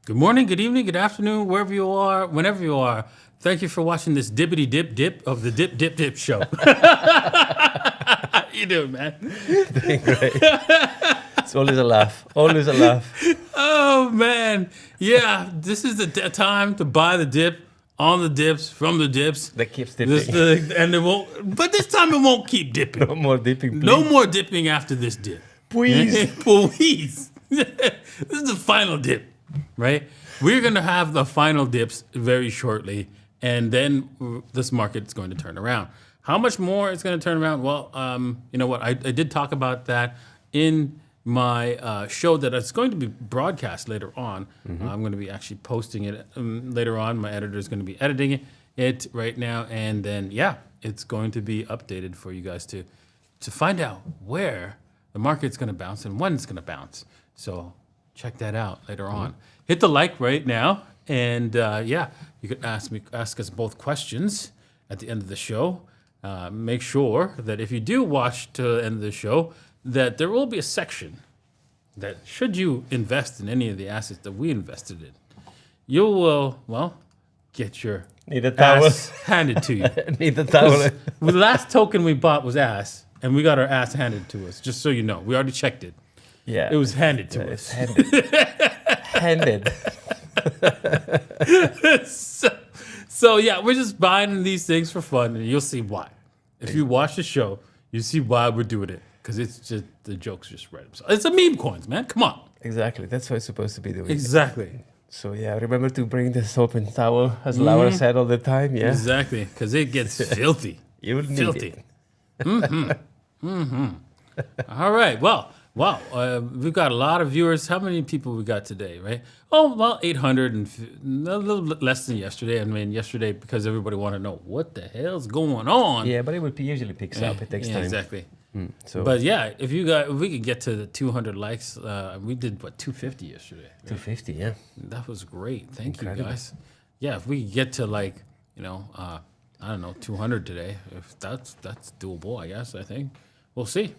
Good morning, good evening, good afternoon, wherever you are, whenever you are. Thank you for watching this dippity dip dip of the Dip Dip Dip show. How you doing, man? Doing great. It's always a laugh. Always a laugh. Oh, man. Yeah, this is the time to buy the dip on the dips, from the dips. That keeps dipping. And it won't, but this time it won't keep dipping. No more dipping, please. No more dipping after this dip. Please. Please. This is the final dip, right? We're going to have the final dips very shortly, and then this market's going to turn around. How much more it's going to turn around? Well, you know what? I did talk about that in my show that it's going to be broadcast later on. I'm going to be actually posting it later on. My editor is going to be editing it right now, and then, yeah, it's going to be updated for you guys to find out where the market's going to bounce and when it's going to bounce. So check that out later on. Hit the like right now, and yeah, you could ask us both questions at the end of the show. Make sure that if you do watch to the end of the show, that there will be a section that should you invest in any of the assets that we invested in, you will, well, get your Need a towel. ass handed to you. Need a towel. The last token we bought was ass, and we got our ass handed to us, just so you know. We already checked it. Yeah. It was handed to us. Handed. So yeah, we're just buying these things for fun, and you'll see why. If you watch the show, you see why we're doing it, because it's just the jokes just read themselves. It's a meme coins, man. Come on. Exactly. That's what it's supposed to be doing. Exactly. So yeah, remember to bring the soap and towel, as Laura said all the time. Yeah. Exactly, because it gets filthy. You will need Filthy. it. All right. Well, wow. We've got a lot of viewers. How many people we got today, right? Oh, well, 800 and a little bit less than yesterday. I mean, yesterday, because everybody wanted to know what the hell's going on. Yeah, but it usually picks up. It takes time. Exactly. So But yeah, if we could get to the 200 likes, we did what 250 yesterday. Right? 250, yeah. That was great. Thank Incredible. you guys. Yeah, if we could get to like I don't know 200 today, if that's doable, I guess. I think we'll see.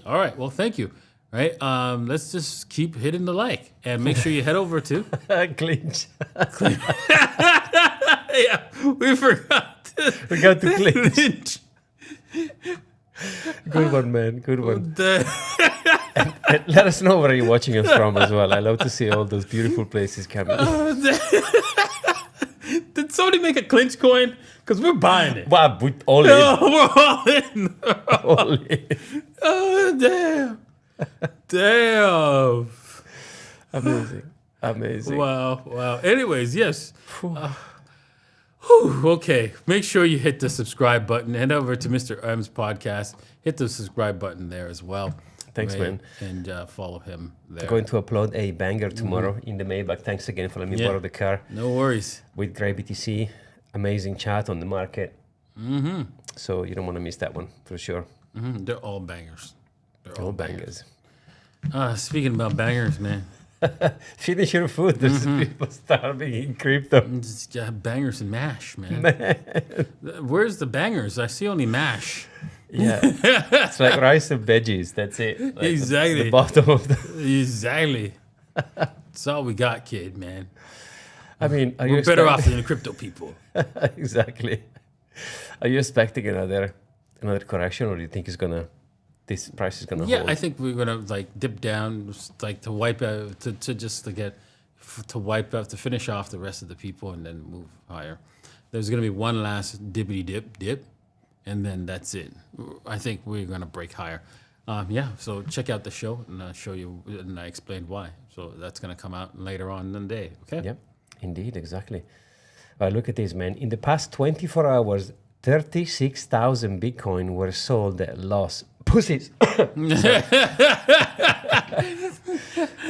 All right. Well, thank you. Right. Let's just keep hitting the like and make sure you head over to. Clinch. Yeah, we forgot. We got to clinch. Good one, man. Good one. And let us know where you're watching us from as well. I love to see all those beautiful places coming. Did somebody make a clinch coin? Because we're buying it. Wow, all in. Oh, we're all in. All in. Oh, damn. Damn. Amazing. Wow. Anyways, yes. Okay. Make sure you hit the subscribe button. Head over to Mr. M's podcast. Hit the subscribe button there as well. Thanks, man. And follow him there. Going to upload a banger tomorrow in the Maybach. Thanks again for letting me borrow the car. No worries. With Grey BTC. Amazing chat on the market. So you don't want to miss that one for sure. They're all bangers. They're All bangers. Speaking about bangers, man. Finish your food. There's people starving in crypto. Just bangers and mash, man. Where's the bangers? I see only mash. Yeah. It's like rice and veggies. That's it. Like Exactly. The bottom of the... Exactly. That's all we got, kid, man. I mean, are We're you better off than the crypto people. Exactly. Are you expecting another correction, or do you think this price is gonna Yeah, hold? I think we're gonna like dip down, like to wipe out, to finish off the rest of the people, and then move higher. There's gonna be one last dippity dip, and then that's it. I think we're gonna break higher. Yeah, so check out the show, and I'll show you, and I explained why. So that's gonna come out later on in the day. Okay. Yep, indeed, exactly. Look at this, man. In the past 24 hours, 36,000 Bitcoin were sold at loss. Pussies.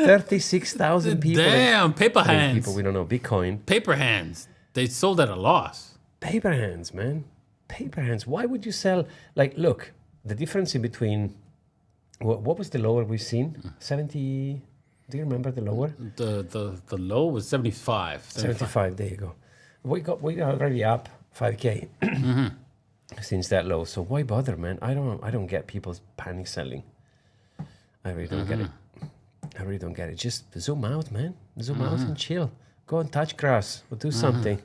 36,000 people. Damn, paper hands. People we don't know. Bitcoin. Paper hands. They sold at a loss. Paper hands, man. Paper hands. Why would you sell? Like, look, the difference in between. What was the lower we've seen? 70. Do you remember the lower? The low was 75. 75. There you go. We are already up 5K since that low. So why bother, man? I don't get people's panic selling. I really don't get it. I really don't get it. Just zoom out, man. Zoom out and chill. Go and touch grass or do something.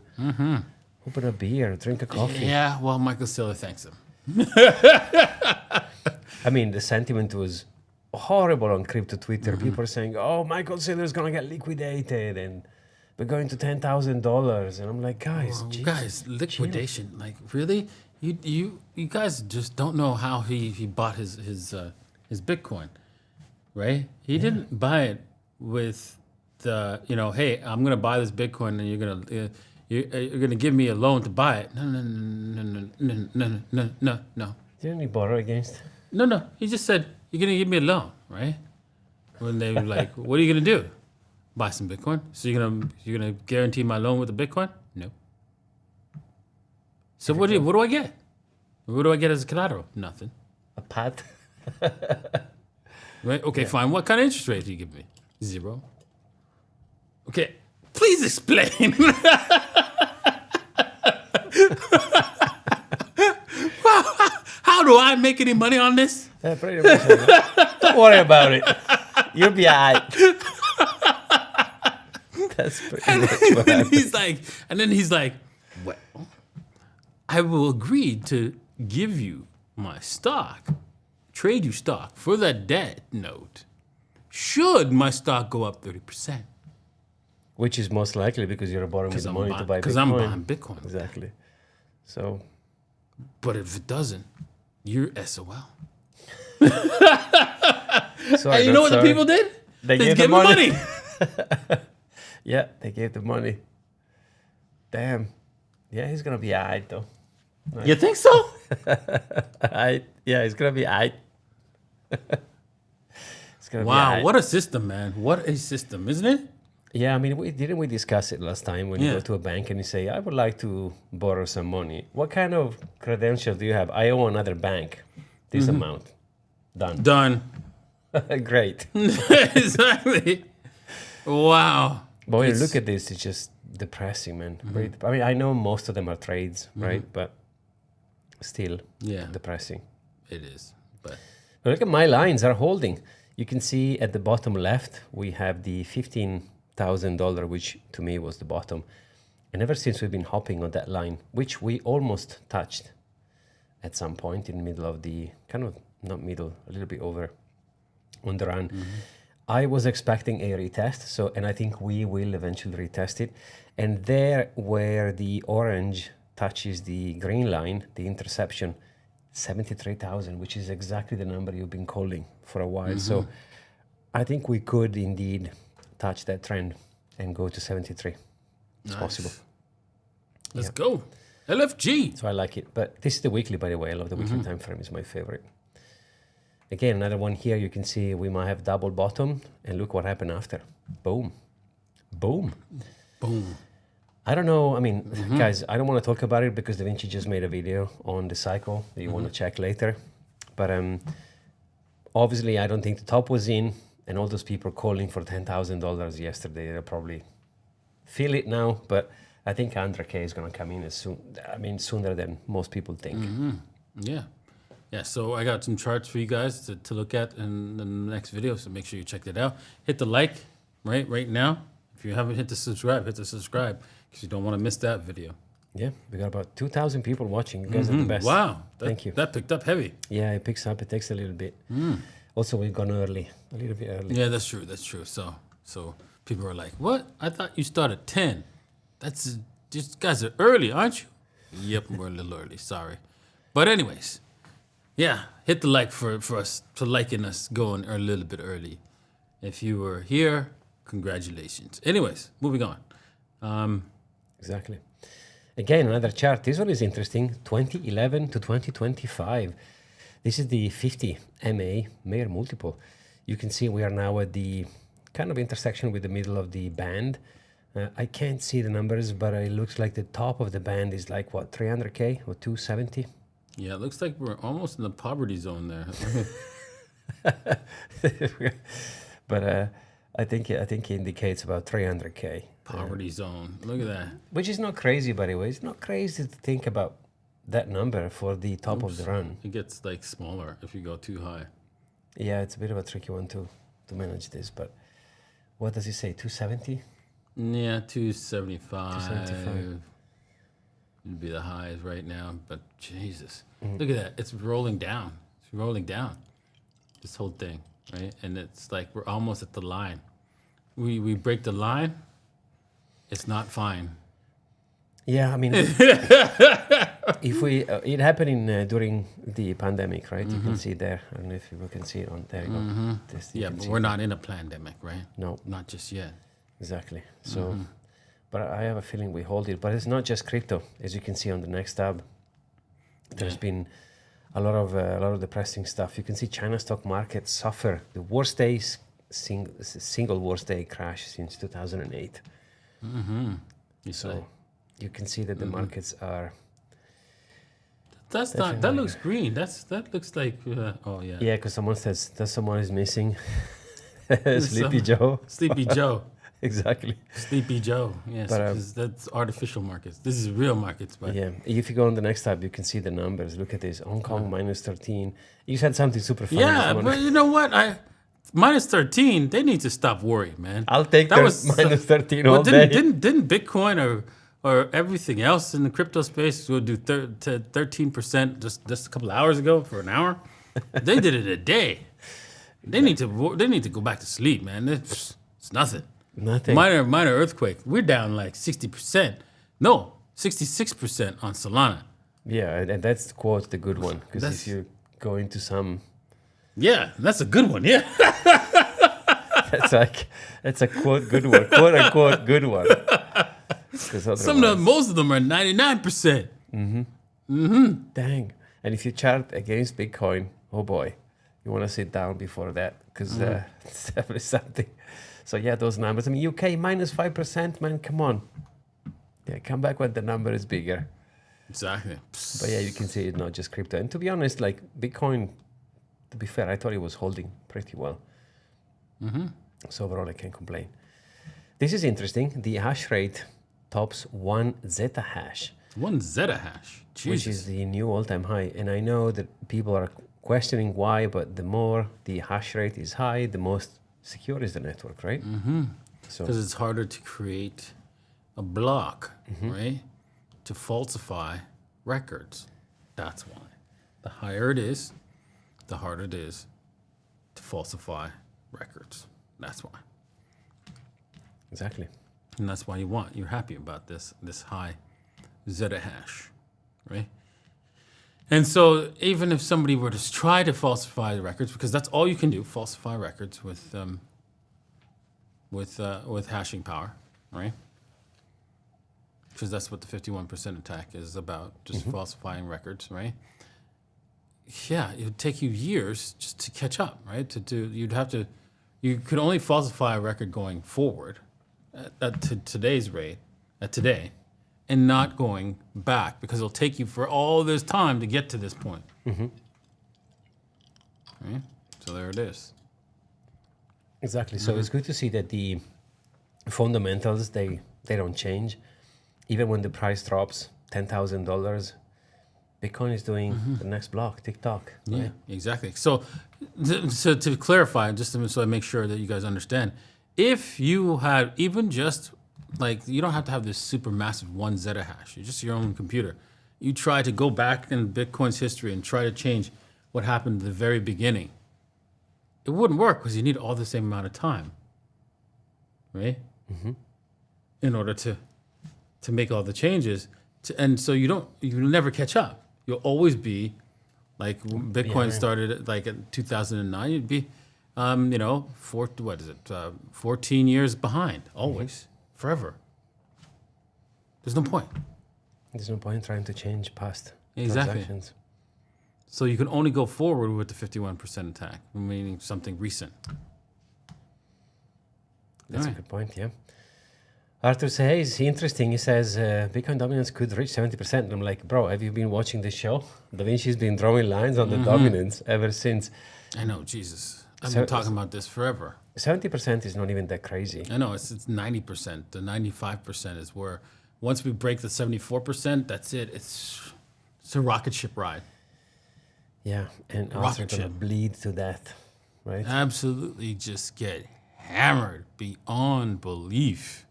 Open a beer, drink a coffee. Yeah, well, Michael Saylor thanks him. I mean, the sentiment was horrible on crypto Twitter. People are saying, "Oh, Michael Saylor's gonna get liquidated, and we're going to $10,000." And I'm like, guys, Guys, liquidation. Like, really? You guys just don't know how he bought his Bitcoin, right? He didn't buy it with the, hey, I'm gonna buy this Bitcoin and you're gonna give me a loan to buy it. No. Didn't he borrow against? No. He just said, you're gonna give me a loan, right? When they were like, what are you gonna do? Buy some Bitcoin? So you're gonna guarantee my loan with the Bitcoin? No. So what do I get? What do I get as collateral? Nothing. A pad. Right? Okay, fine. What kind of interest rate do you give me? 0. Okay, please explain. How do I make any money on this? Pretty much. Don't worry about it. You'll be alright. That's pretty much what happened. And then he's like, well, I will agree to give you my stock, trade you stock for that debt note, should my stock go up 30%. Which is most likely because you're borrowing the money to buy Bitcoin. Because I'm buying Bitcoin. Exactly. So. But if it doesn't, you're SOL. Sorry, And you know what the people did? They gave the money. Yeah, they gave the money. Damn. Yeah, he's going to be alright though. Nice. You think so? Yeah, he's going to be alright. Wow, what a system, man. What a system, isn't it? Yeah, I mean, we discuss it last time when you go to a bank and you say, I would like to borrow some money. What kind of credentials do you have? I owe another bank this amount. Done. Great. Exactly. Wow. But when you look at this, it's just depressing, man. I mean, I know most of them are trades, right? But still depressing. It is. But look at my lines are holding. You can see at the bottom left, we have the $15,000, which to me was the bottom. And ever since we've been hopping on that line, which we almost touched at some point in the middle of the, not middle, a little bit over on the run. I was expecting a retest, and I think we will eventually retest it. And there where the orange touches the green line, the interception, 73,000, which is exactly the number you've been calling for a while. So I think we could indeed touch that trend and go to 73. It's possible. Let's go. LFG. So I like it. But this is the weekly, by the way. I love the weekly time frame. Is my favorite. Again, another one here. You can see we might have double bottom. And look what happened after. Boom. Boom. Boom. I don't know. I mean, guys, I don't want to talk about it because Da Vinci just made a video on the cycle that you want to check later. But obviously, I don't think the top was in. And all those people calling for $10,000 yesterday, they'll probably feel it now. But I think 100K is going to come in as soon. I mean, sooner than most people think. Yeah. Yeah, so I got some charts for you guys to look at in the next video. So make sure you check that out. Hit the like right now. If you haven't hit the subscribe, because you don't want to miss that video. Yeah, we got about 2,000 people watching. You guys are the best. Wow. Thank you. That picked up heavy. Yeah, it picks up. It takes a little bit. Also, we've gone early, a little bit early. Yeah, that's true. So people are like, what? I thought you started at 10. These guys are early, aren't you? Yep, we're a little early. Sorry. But anyways, yeah, hit the like for us, for liking us going a little bit early. If you were here, congratulations. Anyways, moving on. Exactly. Again, another chart. This one is interesting. 2011 to 2025. This is the 50 MA Mayer multiple. You can see we are now at the kind of intersection with the middle of the band. I can't see the numbers, but it looks like the top of the band is like, what, 300K or 270? Yeah, it looks like we're almost in the poverty zone there. But I think it indicates about 300K. Poverty zone. Look at that. Which is not crazy, by the way. It's not crazy to think about that number for the top of the run. It gets like smaller if you go too high. Yeah, it's a bit of a tricky one to manage this, but What does he say? 270? Yeah, 275. 275. Would be the highs right now. But Jesus, look at that. It's rolling down. It's rolling down. This whole thing, right? And it's like we're almost at the line. We break the line. It's not fine. Yeah, I mean, if we it happened in during the pandemic, right? You can see there. I don't know if people can see it on there. You go. This, you Yeah, can but see we're it. not in a pandemic, right? No, Not just yet. exactly. So, but I have a feeling we hold it. But it's not just crypto, as you can see on the next tab. There's been a lot of depressing stuff. You can see China stock market suffer the worst days, single worst day crash since 2008. You So say. you can see that the markets are. That's not. That looks green. That looks like. Oh yeah. Yeah, because someone says that someone is missing. There's Sleepy some- Joe. Sleepy Joe. Exactly. Sleepy Joe. Yes, But, because that's artificial markets. This is real markets, but Yeah. If you go on the next tab, you can see the numbers. Look at this. Hong Kong minus 13. You said something super funny. yeah. this morning. But you know what? Minus 13. They need to stop worrying, man. I'll take That that was minus 13 Well, all day. didn't Bitcoin or everything else in the crypto space go do 13% just a couple of hours ago for an hour? They did it a day. They need to go back to sleep, man. It's nothing. Nothing. Minor earthquake. We're down like 60%. No, 66% on Solana. Yeah, and that's quote the good one. Because That's- if you go into some, Yeah, that's a good one. Yeah. that's a quote good one, quote unquote good one. Because Most of them are 99%. dang. And if you chart against Bitcoin, oh boy, you want to sit down before that because it's definitely something. So yeah, those numbers. I mean, UK minus 5%, man. Come on. Yeah, come back when the number is bigger. Exactly. But yeah, you can see it's not just crypto. And to be honest, like Bitcoin, to be fair, I thought it was holding pretty well. So overall, I can't complain. This is interesting. The hash rate tops 1 zeta hash, 1 zettahash. which is Jesus. the new all-time high. And I know that people are questioning why, but the more the hash rate is high, the most secure is the network, right? So Because it's harder to create a block, right? To falsify records. That's why. The higher it is, the harder it is to falsify records. That's why. exactly. And that's why you're happy about this high zettahash, right? And so even if somebody were to try to falsify the records, because that's all you can do, falsify records with hashing power, right? Because that's what the 51% attack is about, just falsifying records, right? Yeah, it would take you years just to catch up, right? You could only falsify a record going forward at today's rate, at today, and not going back because it'll take you for all this time to get to this point. Right? So there it is. Exactly. So it's good to see that the fundamentals they don't change. Even when the price drops $10,000, Bitcoin is doing the next block, TikTok. Yeah, Right? exactly. So to clarify, just so I make sure that you guys understand, if you had even just like, you don't have to have this super massive 1 zettahash, you're just your own computer. You try to go back in Bitcoin's history and try to change what happened at the very beginning. It wouldn't work because you need all the same amount of time, right? In order to make all the changes. And so you'll never catch up. You'll always be like when Bitcoin started at, like in 2009, you'd be, 14 years behind, always, forever. There's no point. There's no point trying to change past Exactly. transactions. So you can only go forward with the 51% attack, meaning something recent. That's a Alright. good point, yeah. Arthur says, interesting. He says, Bitcoin dominance could reach 70%. And I'm like, bro, have you been watching this show? Da Vinci's been drawing lines on the dominance ever since. I know, Jesus. I've So- been talking about this forever. 70% is not even that crazy. I know, it's 90%. The 95% is where once we break the 74%, that's it. It's a rocket ship ride. Yeah, and also Rocket gonna ship. bleed to death, right? Absolutely just get hammered beyond belief.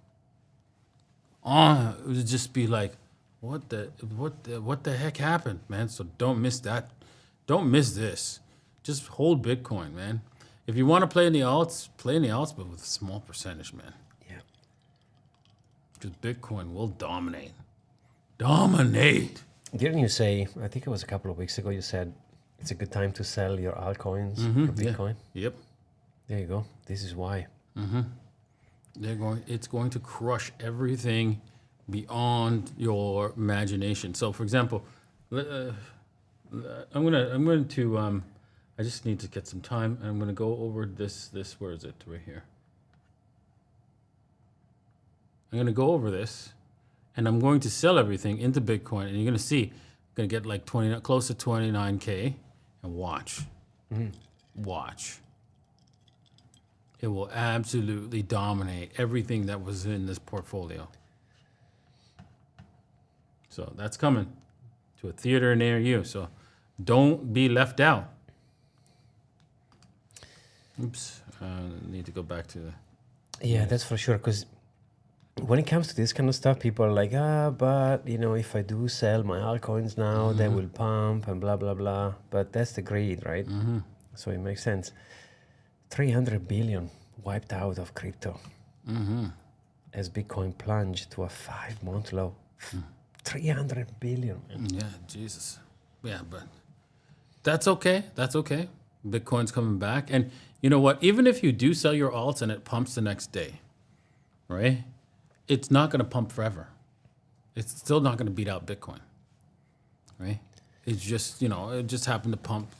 It would just be like, what the heck happened, man? So don't miss that. Don't miss this. Just hold Bitcoin, man. If you want to play in the alts, but with a small percentage, man. Yeah. Because Bitcoin will dominate. Dominate. Didn't you say, I think it was a couple of weeks ago, you said it's a good time to sell your altcoins for Bitcoin? Yeah. Yep. There you go. This is why. It's going to crush everything beyond your imagination. So, for example, I'm going to I just need to get some time, and I'm going to go over this. Where is it? Right here. I'm going to go over this, and I'm going to sell everything into Bitcoin, and you're going to see, I'm going to get like close to 29K, and watch. Watch. It will absolutely dominate everything that was in this portfolio. So that's coming to a theater near you. So don't be left out. Oops. Need to go back to the... Yeah, that's for sure. Because when it comes to this kind of stuff, people are like, but, if I do sell my altcoins now, they will pump and blah, blah, blah. But that's the greed, right? So it makes sense. 300 billion wiped out of crypto as Bitcoin plunged to a 5-month low. 300 billion. Yeah, Jesus. Yeah, but that's okay. That's okay. Bitcoin's coming back. And you know what? Even if you do sell your alts and it pumps the next day, right? It's not going to pump forever. It's still not going to beat out Bitcoin, right? It's just, it just happened to pump,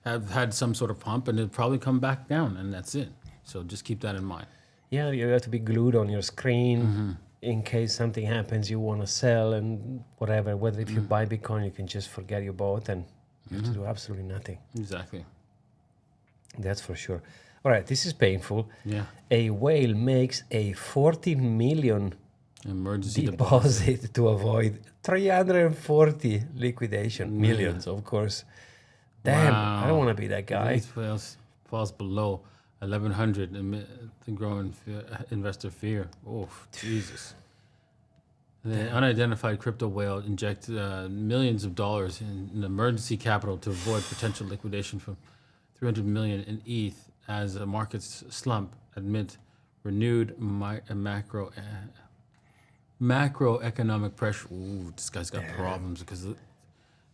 have had some sort of pump, and it'll probably come back down, and that's it. So just keep that in mind. Yeah, you have to be glued on your screen in case something happens, you want to sell and whatever. Whether if you buy Bitcoin, you can just forget you bought and you have to do absolutely nothing. Exactly. That's for sure. All right, this is painful. Yeah. A whale makes a 40 million Emergency deposit to avoid 340 liquidation. Millions, of course. Damn, I don't want to be that guy. If it falls below 1,100, the growing investor fear. Oh, Jesus. The unidentified crypto whale injects millions of dollars in emergency capital to avoid potential liquidation from 300 million in ETH as the markets slump amid renewed macroeconomic pressure. Ooh, this guy's got problems because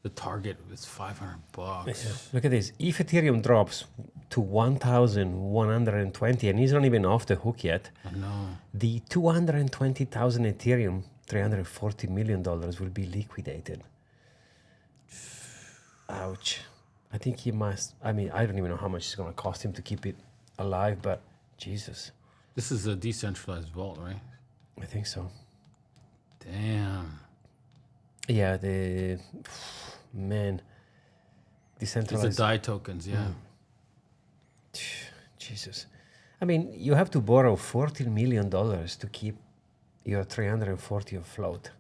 the target is $500. Yeah. Look at this. If Ethereum drops to 1,120, and he's not even off the hook yet, I know. the 220,000 Ethereum, $340 million will be liquidated. Ouch. I think he must. I mean, I don't even know how much it's going to cost him to keep it alive, but Jesus. This is a decentralized vault, right? I think so. Damn. Yeah, man. These Decentralized. are DAI tokens, yeah. Jesus. I mean, you have to borrow $14 million to keep your 340 afloat.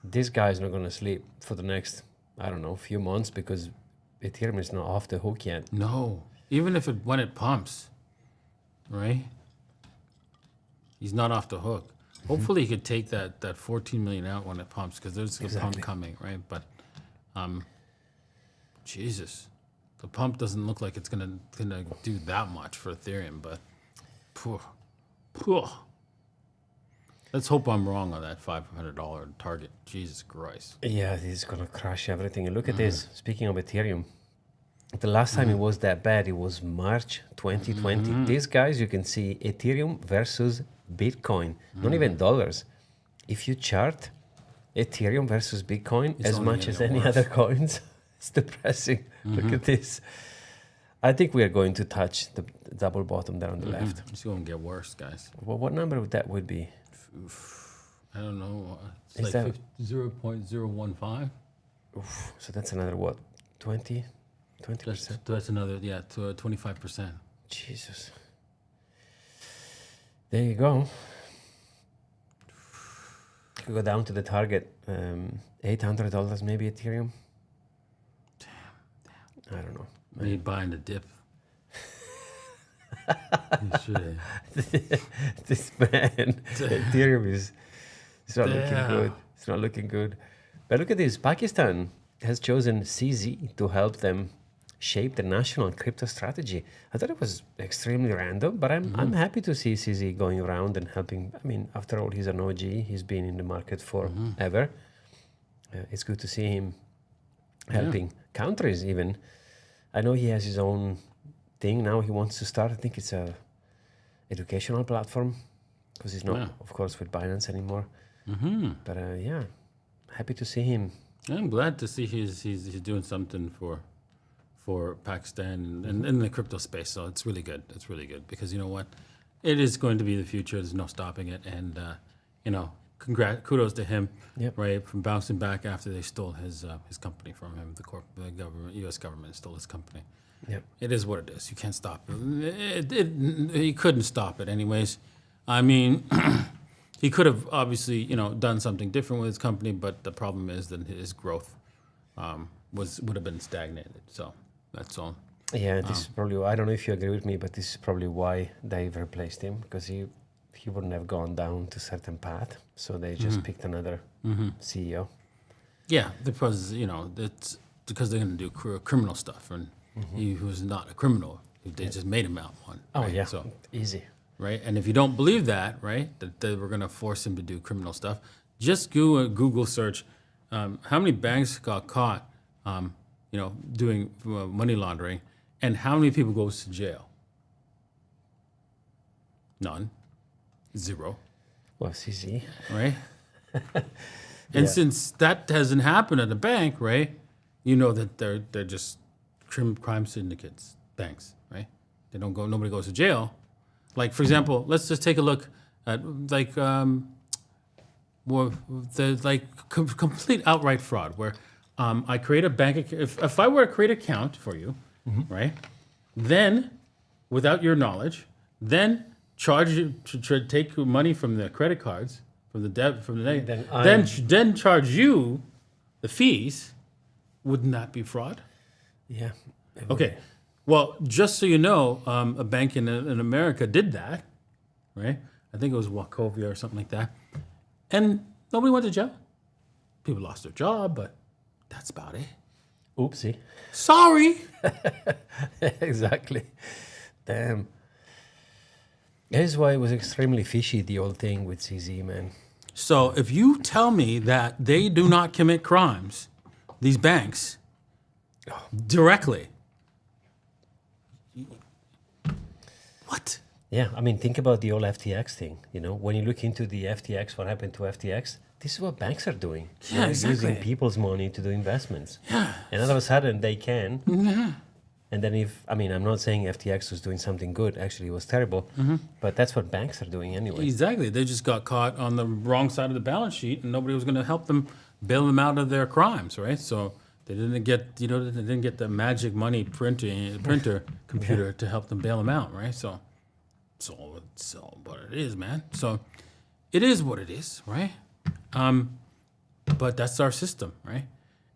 This guy's not going to sleep for the next, I don't know, few months because Ethereum is not off the hook yet. No. Even if when it pumps, right? He's not off the hook. Hopefully he could take that 14 million out when it pumps because there's a pump coming, right? But Jesus. The pump doesn't look like it's gonna do that much for Ethereum, but let's hope I'm wrong on that $500 target. Jesus Christ. Yeah, this is going to crush everything. And look at this. Speaking of Ethereum, the last time it was that bad, it was March 2020. These guys, you can see Ethereum versus Bitcoin, not even dollars. If you chart Ethereum versus Bitcoin It's as only much as getting any worse. other coins, it's depressing. Look at this. I think we are going to touch the double bottom there on the left. It's going to get worse, guys. Well, what number would that would be? I don't know. It's Is like that- 0.015. Oof, so that's another what? 20%? That's another, to 25%. Jesus. There you go. Could go down to the target. $800 maybe Ethereum. Damn. I don't know. Me buying the dip. You should. This man, Ethereum is not looking Damn. good. It's not looking good. But look at this. Pakistan has chosen CZ to help them shape the national crypto strategy. I thought it was extremely random, but I'm happy to see CZ going around and helping. I mean, after all, he's an OG. He's been in the market forever. It's good to see him helping countries even. I know he has his own thing now he wants to start. I think it's a educational platform because he's not, of course, with Binance anymore. But yeah, happy to see him. I'm glad to see he's doing something for Pakistan and in the crypto space. So it's really good. It's really good because you know what, it is going to be the future. There's no stopping it, and you know, kudos to him, right, from bouncing back after they stole his company from him. The government, U.S. government stole his company. Yep. It is what it is. You can't stop it. He couldn't stop it anyways. I mean, he could have obviously, you know, done something different with his company, but the problem is that his growth would have been stagnated. So that's all. Yeah, this is probably, I don't know if you agree with me, but this is probably why they've replaced him, because he wouldn't have gone down to a certain path. So they just picked another CEO. Yeah, because, you know, it's because they're going to do criminal stuff. And he was not a criminal. They just made him out one. Oh, right? yeah, So, easy. right? And if you don't believe that, right, that they were going to force him to do criminal stuff, just Google search how many banks got caught, you know, doing money laundering, and how many people goes to jail. None. Zero. Well, CZ. Right? And since that hasn't happened at a bank, right, you know that they're just crime syndicates, banks, right? They don't go. Nobody goes to jail. Like, for example, let's just take a look at like complete outright fraud, where I create a bank account. If I were to create an account for you, right, then without your knowledge, then charge you to take money from the credit cards, from the debt, from the then charge you the fees. Wouldn't that be fraud? Yeah. Okay. Well, just so you know, a bank in America did that, right? I think it was Wachovia or something like that. And nobody went to jail. People lost their job, but that's about it. Oopsie. Sorry. Exactly. Damn. That is why it was extremely fishy, the whole thing with CZ, man. So if you tell me that they do not commit crimes, these banks, directly, what? Yeah, I mean, think about the whole FTX thing. You know, when you look into the FTX, what happened to FTX, this is what banks are doing. Yeah, They're exactly. using people's money to do investments. Yeah. And all of a sudden, they can. And then I'm not saying FTX was doing something good. Actually, it was terrible. But that's what banks are doing anyway. Exactly. They just got caught on the wrong side of the balance sheet, and nobody was going to help them bail them out of their crimes, right? So they didn't get, they didn't get the magic money printer computer to help them bail them out, right? So it's all what it is, man. So it is what it is, right? But that's our system, right?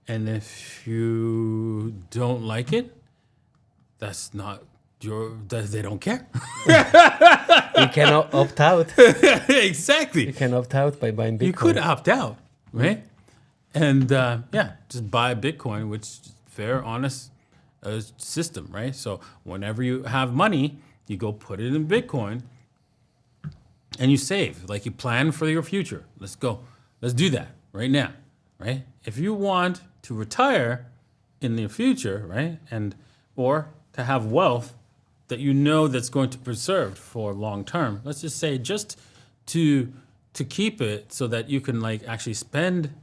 And if you don't like it, that's not they don't care. You cannot opt out. Exactly. You can opt out by buying Bitcoin. You could opt out, right? And just buy Bitcoin, which is fair, honest system, right? So whenever you have money, you go put it in Bitcoin and you save, like you plan for your future. Let's go. Let's do that right now, right? If you want to retire in the future, right, or to have wealth that you know that's going to be preserved for long term, let's just say just to keep it so that you can like actually spend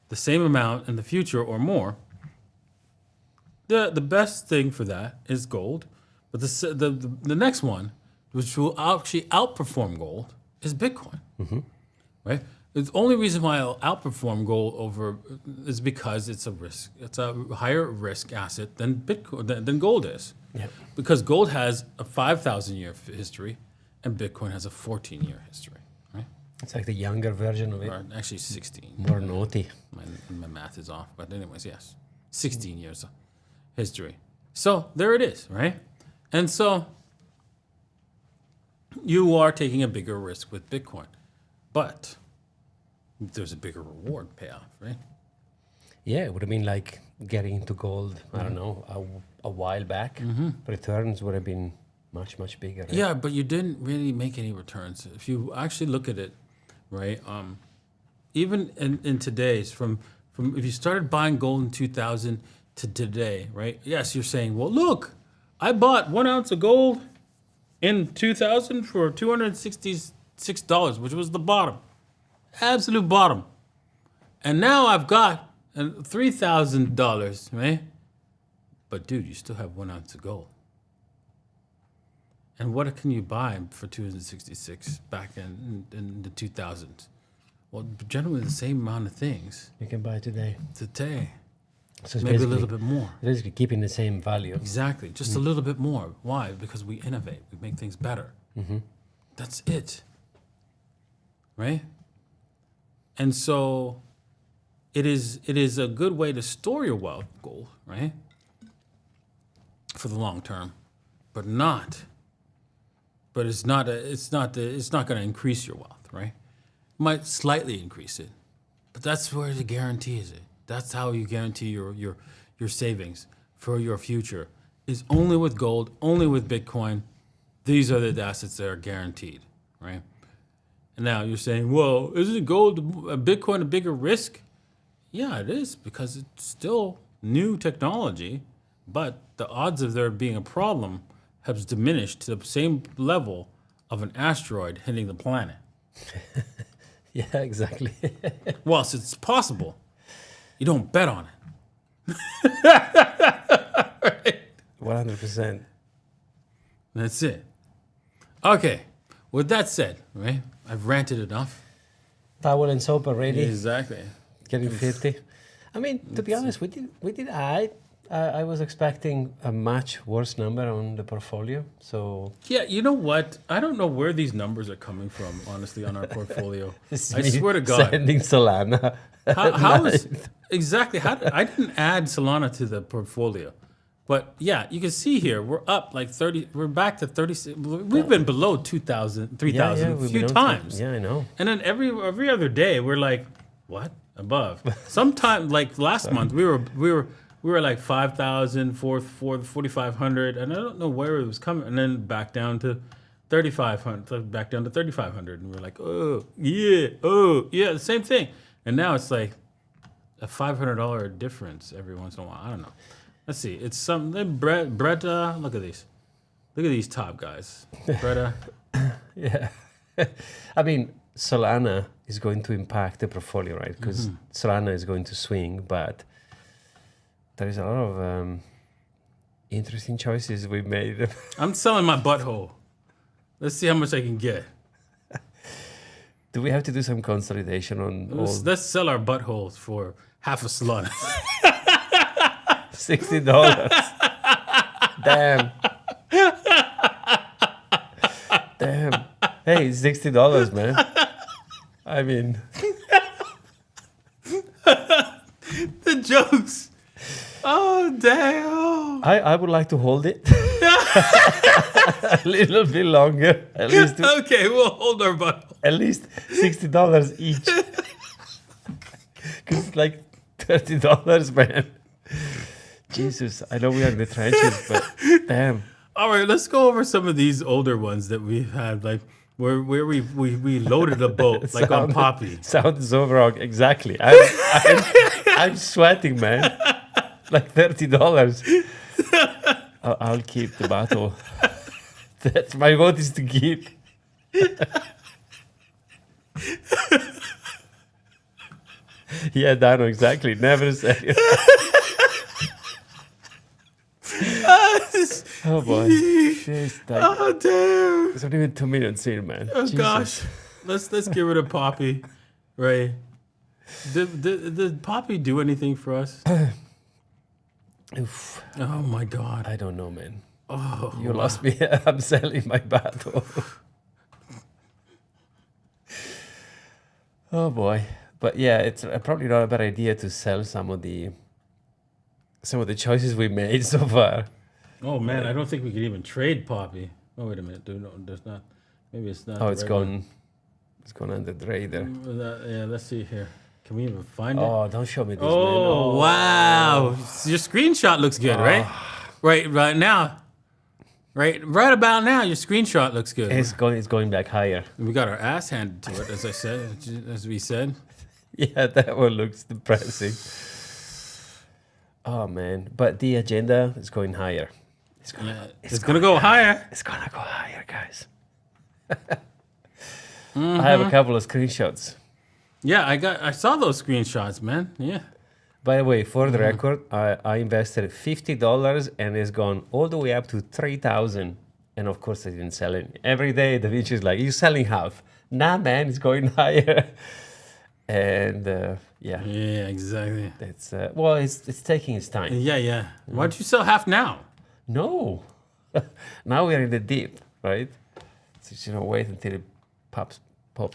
the same amount in the future or more, the best thing for that is gold. But the next one, which will actually outperform gold, is Bitcoin, right? The only reason why I'll outperform gold is because it's a risk. It's a higher risk asset than Bitcoin than gold is. Yeah. Because gold has a 5,000-year history, and Bitcoin has a 14-year history, right? It's like the younger version of it. Or actually 16. More naughty. My math is off, but anyways, yes, 16 years of history. So there it is, right? And so you are taking a bigger risk with Bitcoin, but there's a bigger reward payoff, right? Yeah, it would have been like getting into gold, I don't know, a while back. Returns would have been much, much bigger. Right? Yeah, but you didn't really make any returns. If you actually look at it, right? Even in today's from if you started buying gold in 2000 to today, right? Yes, you're saying, well, look, I bought 1 ounce of gold in 2000 for $266, which was the bottom, absolute bottom, and now I've got $3,000, right? But dude, you still have 1 ounce of gold. And what can you buy for 266 back in the 2000s? Well, generally the same amount of things You can buy today. today. So it's Maybe a basically- little bit more. Basically keeping the same value. Exactly, just a little bit more. Why? Because we innovate. We make things better. That's it. Right? And so it is a good way to store your wealth, gold, right? For the long term, but it's not going to increase your wealth, right? It might slightly increase it, but that's where the guarantee is. That's how you guarantee your savings for your future is only with gold, only with Bitcoin. These are the assets that are guaranteed, right? And now you're saying, well, isn't Bitcoin a bigger risk? Yeah, it is, because it's still new technology, but the odds of there being a problem has diminished to the same level of an asteroid hitting the planet. Yeah, exactly. Whilst it's possible, you don't bet on it. 100%. That's it. Okay, with that said, right? I've ranted enough. Towel and soap are ready. Exactly. Getting 50. I mean, to be honest, we did alright. I was expecting a much worse number on the portfolio. So Yeah, you know what? I don't know where these numbers are coming from, honestly, on our portfolio. I swear to God. Sending Solana. How is exactly? I didn't add Solana to the portfolio, but yeah, you can see here we're up like 30. We're back to 36. We've been below 2,000, 3,000 a we've few been on times. Yeah, I know. And then every other day we're like, what above? Sometime like last month we were like 5,000, 4,500, and I don't know where it was coming, and then back down to 3,500, back down to 3,500, and we're like, oh yeah, the same thing. And now it's like a $500 difference every once in a while. I don't know. Let's see. It's something. Bretta, look at these. Look at these top guys. Bretta. Yeah. I mean, Solana is going to impact the portfolio, right? Because Solana is going to swing, but there is a lot of interesting choices we made. I'm selling my butthole. Let's see how much I can get. Do we have to do some consolidation on all Let's sell our buttholes for half a Solana. $60? Damn. Damn. Hey, it's $60, man. I mean, The jokes. Oh, damn. I would like to hold it a little bit longer. At least, Okay, we'll hold our butthole. at least $60 each. Because it's like $30, man. Jesus, I know we are in the trenches, but damn. All right, let's go over some of these older ones that we've had, like where we loaded a boat, like on Poppy. Sounds so wrong. Exactly. I'm sweating, man. Like $30. I'll keep the battle. That's my vote is to keep. Yeah, Dano, exactly. Never say it. Oh boy. Jeez, Oh damn! it's not even 2 minutes in, man. Oh Jesus. gosh, let's get rid of Poppy, right? Did Poppy do anything for us? Oof. Oh my God! I don't know, man. Oh, You lost me. I'm selling my battle. Oh boy. But yeah, it's probably not a bad idea to sell some of the choices we made so far. Oh man, I don't think we could even trade Poppy. Oh wait a minute, dude, no, there's not. Maybe it's not. Oh, the it's right one. gone. It's gone under the radar. Yeah, let's see here. Can we even find it? Oh, don't show me this, man. Oh, wow. Your screenshot looks good, right? Right now. Right about now, your screenshot looks good. It's going back higher. We got our ass handed to it, as I said, as we said. Yeah, that one looks depressing. Oh man, but the agenda is going higher. It's gonna go higher. It's gonna go higher, guys. I have a couple of screenshots. Yeah, I saw those screenshots, man. Yeah. By the way, for the record, I invested $50 and it's gone all the way up to 3,000. And of course, I didn't sell it. Every day, Da Vinci is like, "You're selling half." Nah, man, it's going higher. And yeah. Yeah, exactly. It's well, it's taking its time. Yeah. Why'd you sell half now? No, now we're in the deep, right? So wait until it pops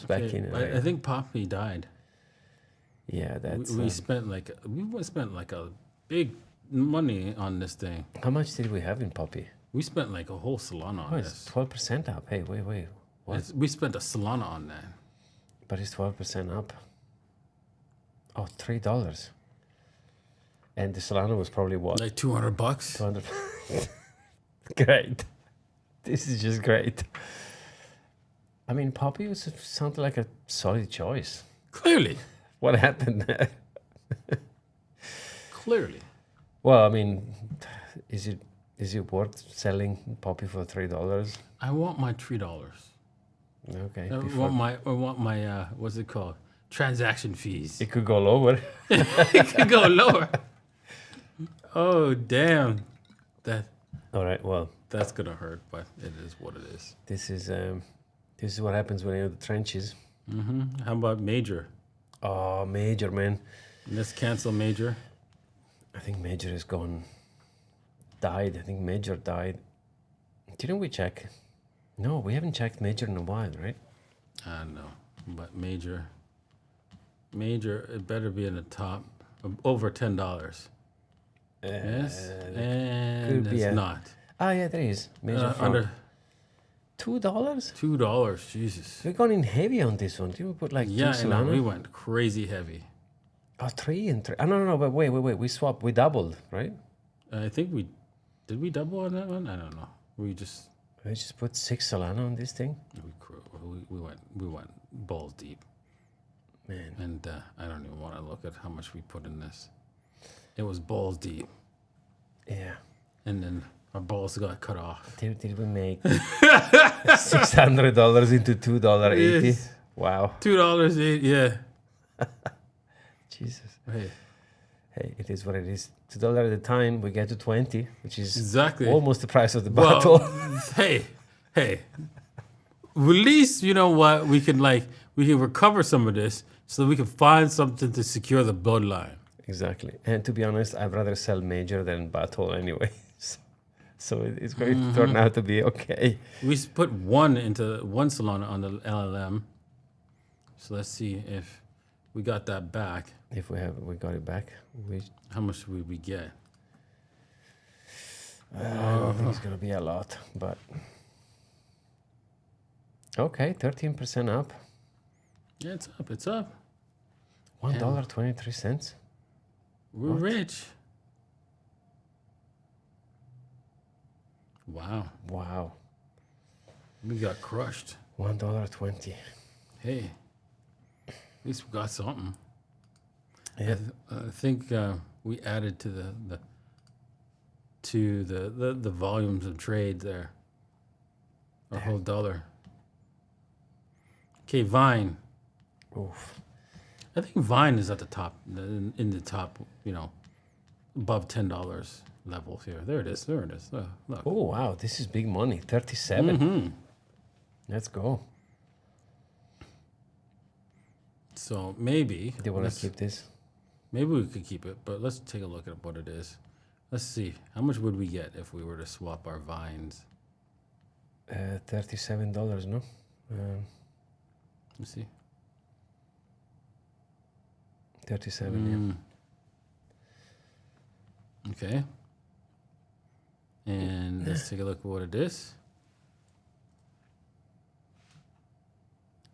back in. I think Poppy died. Yeah, that's. We spent like a big money on this thing. How much did we have in Poppy? We spent like a whole Solana on Oh, this. it's 12% up. Hey, wait. What? We spent a Solana on that. But it's 12% up. Oh, $3. And the Solana was probably what? Like $200. 200. Great. This is just great. I mean, Poppy sounded like a solid choice. Clearly. What happened there? Clearly. Well, I mean, is it worth selling Poppy for $3? I want my $3. Okay. I want my what's it called? Transaction fees. It could go lower. It could go lower. Oh damn. All right. Well, That's gonna hurt, but it is what it is. this is what happens when you're in the trenches. How about Major? Oh, Major, man. Let's cancel Major. I think Major is gone. Died. I think Major died. Didn't we check? No, we haven't checked Major in a while, right? I don't know, but Major, it better be in the top over $10. Yes, and be it's a- not. Ah, yeah, there is. Major from Under $2. $2. Jesus. We're going in heavy on this one. Did we put like Yeah, two I know, Solana? we went crazy heavy. Oh, 3 and 3. Oh, no, but wait. We swapped. We doubled, right? I think did we double on that one? I don't know. We just We just put 6 Solana on this thing. we went balls deep, Man. and I don't even want to look at how much we put in this. It was balls deep, Yeah. and then our balls got cut off. Did we make $600 into $2.80? Yes. Wow. $2, yeah. Jesus. Hey, Hey, it is what it is. $2 at a time, we get to 20, which is exactly. almost the price of the Well, bottle. hey. At least you know what we can recover some of this so that we can find something to secure the bloodline. Exactly. And to be honest, I'd rather sell Major than bottle anyway. So it's going to turn out to be okay. We put one Solana on the LLM. So let's see if we got that back. If we got it back, How much would we get? I don't think it's going to be a lot, but okay, 13% up. Yeah, it's up. It's up. $1.23. We're rich. Wow. We got crushed. $1.20. Hey, at least we got something. Yeah. I think we added to the volumes of trade there. Our whole dollar. Okay, Vine. Oof. I think Vine is at the top, in the top, above $10 levels here. There it is. Look. Oh, wow. This is big money. 37. Let's go. So maybe. Do you want to keep this? Maybe we could keep it, but let's take a look at what it is. Let's see. How much would we get if we were to swap our Vines? $37, no? Let's see. 37, yeah. Okay. And let's take a look at what it is.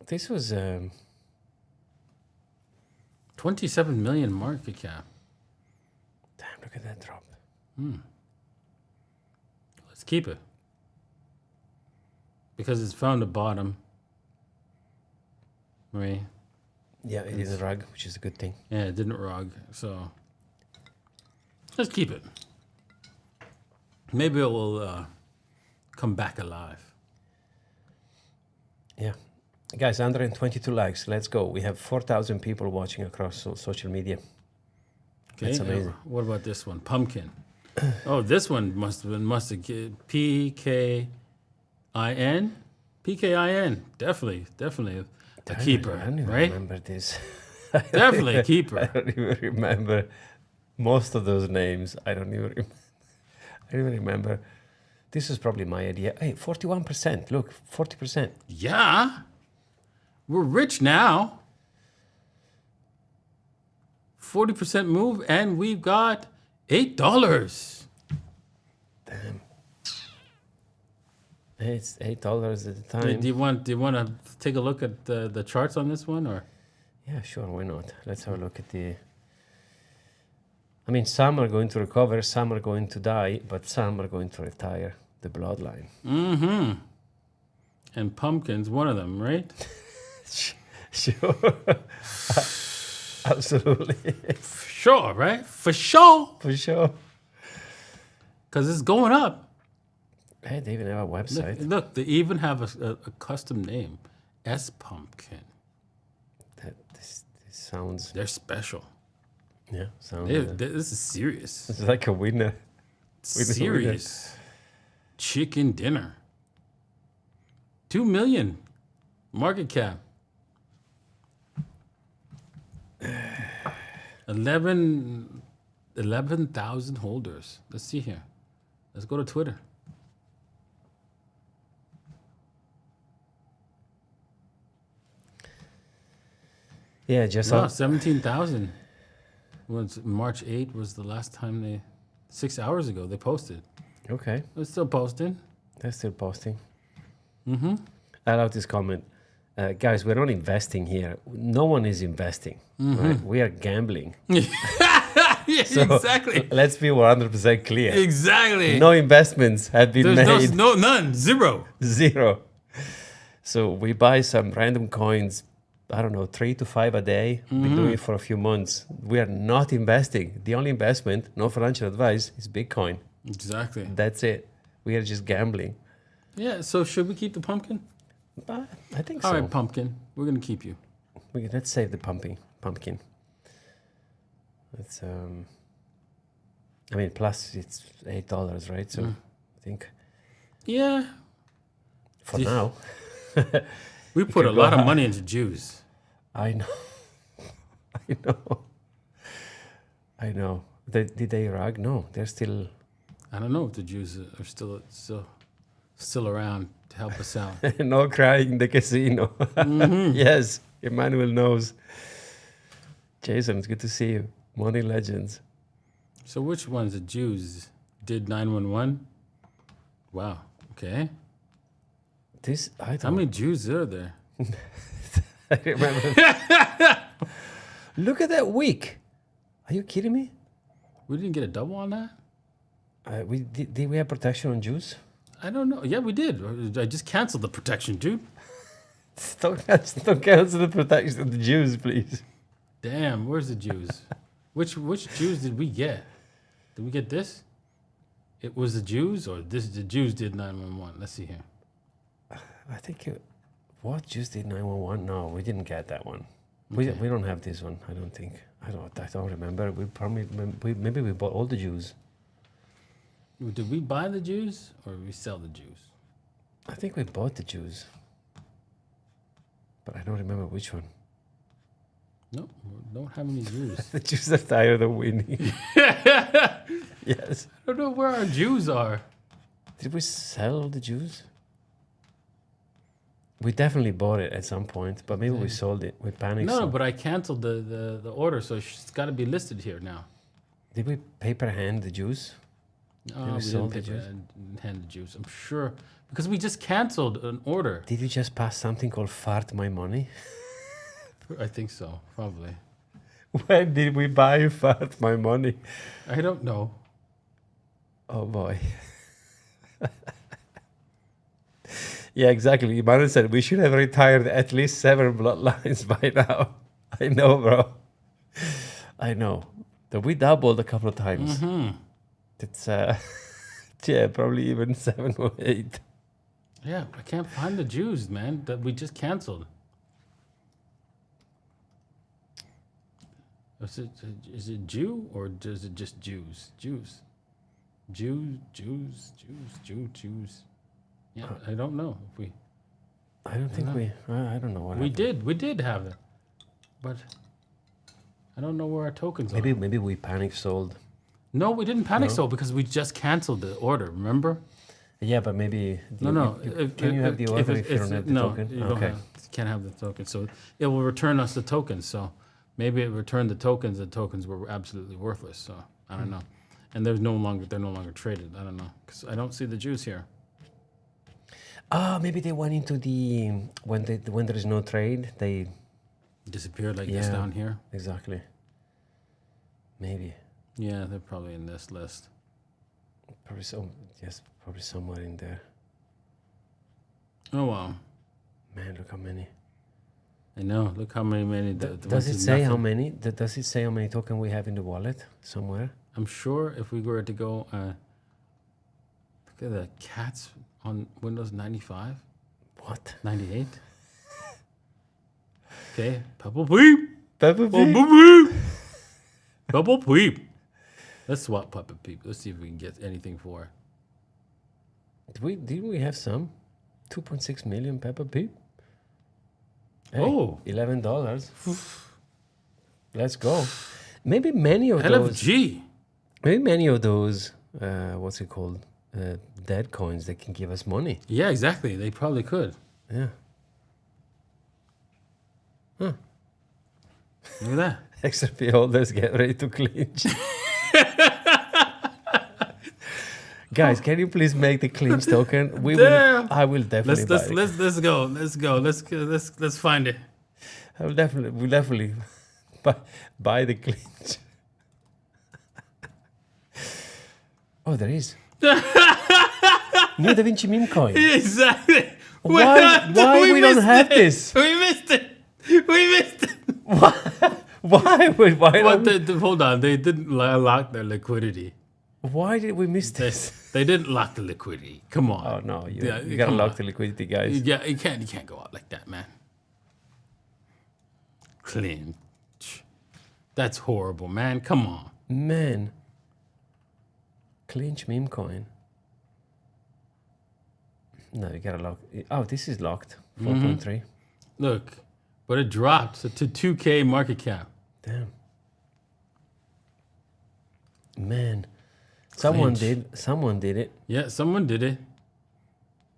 This was 27 million market cap. damn. Look at that drop. Let's keep it. Because it's found a bottom. Right? Yeah, it is a rug, which is a good thing. Yeah, it didn't rug. So let's keep it. Maybe it will come back alive. Yeah. Guys, 122 likes. Let's go. We have 4,000 people watching across social media. Okay. That's amazing. What about this one? Pumpkin. Oh, this one must have PKIN. PKIN. Definitely a keeper, I don't even right? remember this. Definitely a I keeper. don't even remember most of those names. I don't even remember. This is probably my idea. Hey, 41%. Look, 40%. Yeah. We're rich now. 40% move, and we've got $8. Damn. It's $8 at a time. Do you want to take a look at the charts on this one, or? Yeah, sure. Why not? Let's have a look at the. I mean, some are going to recover, some are going to die, but some are going to retire. The bloodline. Mm-hmm. And Pumpkin's one of them, right? Sure. Absolutely. Sure, right? For sure. For sure. Because it's going up. Hey, they even have a website. Look, they even have a custom name. S Pumpkin. This sounds. They're special. Yeah, sounds. This is serious. It's like a winner. Serious. Chicken dinner. 2 million market cap. 11,000 holders. Let's see here. Let's go to Twitter. Yeah, just No, 17,000. Was March 8 was the last time they 6 hours ago they posted. Okay. It's still posting. They're still posting. Mm-hmm. I love this comment. Guys, we're not investing here. No one is investing. Right? We are gambling. Yeah, So, exactly. Let's be 100% clear. Exactly. No investments have been There's made. none. Zero. Zero. So we buy some random coins, I don't know, 3 to 5 a day. We do it for a few months. We are not investing. The only investment, no financial advice, is Bitcoin. Exactly. That's it. We are just gambling. Yeah, so should we keep the pumpkin? I think All so. right, pumpkin. We're going to keep you. Let's save the pumpkin. It's I mean, plus it's $8, right? So I think Yeah. for now. We put a could go lot of high. money into Jews. I know. I know. Did they rug? No, they're still. I don't know if the Jews are still around to help us out. No crying in the casino. Yes, Emmanuel knows. Jason, it's good to see you. Morning legends. So which ones the Jews did 911? Wow. Okay. I How many Jews are there? I remember. Look at that week. Are you kidding me? We didn't get a double on that? Did we have protection on Jews? I don't know. Yeah, we did. I just canceled the protection, dude. Don't cancel the protection of the Jews, please. Damn, where's the Jews? Which Jews did we get? Did we get this? It was the Jews, or the Jews did 911? Let's see here. I think what Jews did 911? No, we didn't get that one. Okay. We don't have this one. I don't think. I don't remember. Maybe we bought all the Jews. Did we buy the Jews or we sell the Jews? I think we bought the Jews, but I don't remember which one. No, we don't have any Jews. The Jews are tired of winning. Yes. I don't know where our Jews are. Did we sell the Jews? We definitely bought it at some point, but maybe we sold it. We panicked. No, but I canceled the order, so it's got to be listed here now. Did we paper hand the Jews? Oh, we sold didn't the pay juice? hand the juice. I'm sure because we just canceled an order. Did you just pass something called fart my money? I think so, probably. When did we buy fart my money? I don't know. Oh boy. Yeah, exactly. Emmanuel said we should have retired at least 7 bloodlines by now. I know, bro. I know. But we doubled a couple of times. It's yeah, probably even 7 or 8. Yeah, I can't find the Jews, man, that we just canceled. Is it Jew or is it just Jews? Jews. Jews. Yeah, I don't know if we. I don't think we. I don't know what We happened. we did have it, but I don't know where our tokens are. Maybe we panic sold. No, we didn't panic No? so because we just canceled the order. Remember? Yeah, but maybe. No. Can you have the order if you don't have the token? No, you can't have the token. So it will return us the tokens. So maybe it returned the tokens. The tokens were absolutely worthless. So I don't know. And they're no longer traded. I don't know because I don't see the Jews here. Maybe they went into the when there is no trade, they Disappeared like this down here. exactly. Maybe Yeah, they're probably in this list. probably probably somewhere in there. Oh wow. Man, look how many. I know. Look how many. Does it say how many? Does it say how many token we have in the wallet somewhere? I'm sure if we were to go, look at the cats on Windows 95, What? 98. Okay, Pebble Peep. Peppa Pebble Peep. Pebble Peep. Let's swap Peppa Peep. Let's see if we can get anything for it. Didn't we have some? 2.6 million Peppa Pig. Hey, Oh. $11. Let's go. Maybe many of Hell of a those. G. Maybe many of those. What's it called? Dead coins that can give us money. Yeah, exactly. They probably could. Yeah. Look at that. XRP holders get ready to clinch. Guys, can you please make the clinch token? We Damn. will. I will definitely. Let's go. Let's find it. We'll definitely buy the clinch. Oh, there is. New Da Vinci meme coin. Exactly. Why we don't missed have it. this? We missed it. Why? Hold on. They didn't lock their liquidity. Why did we miss this? They didn't lock the liquidity. Come on. Oh no, you gotta come lock on. the liquidity, guys. Yeah, you can't go out like that, man. Clinch. That's horrible, man. Come on. Man. Clinch meme coin. No, you gotta lock. Oh, this is locked. 4.3. Look, but it dropped to 2K market cap. Damn. Man. Someone Clinch. did it. Yeah, someone did it.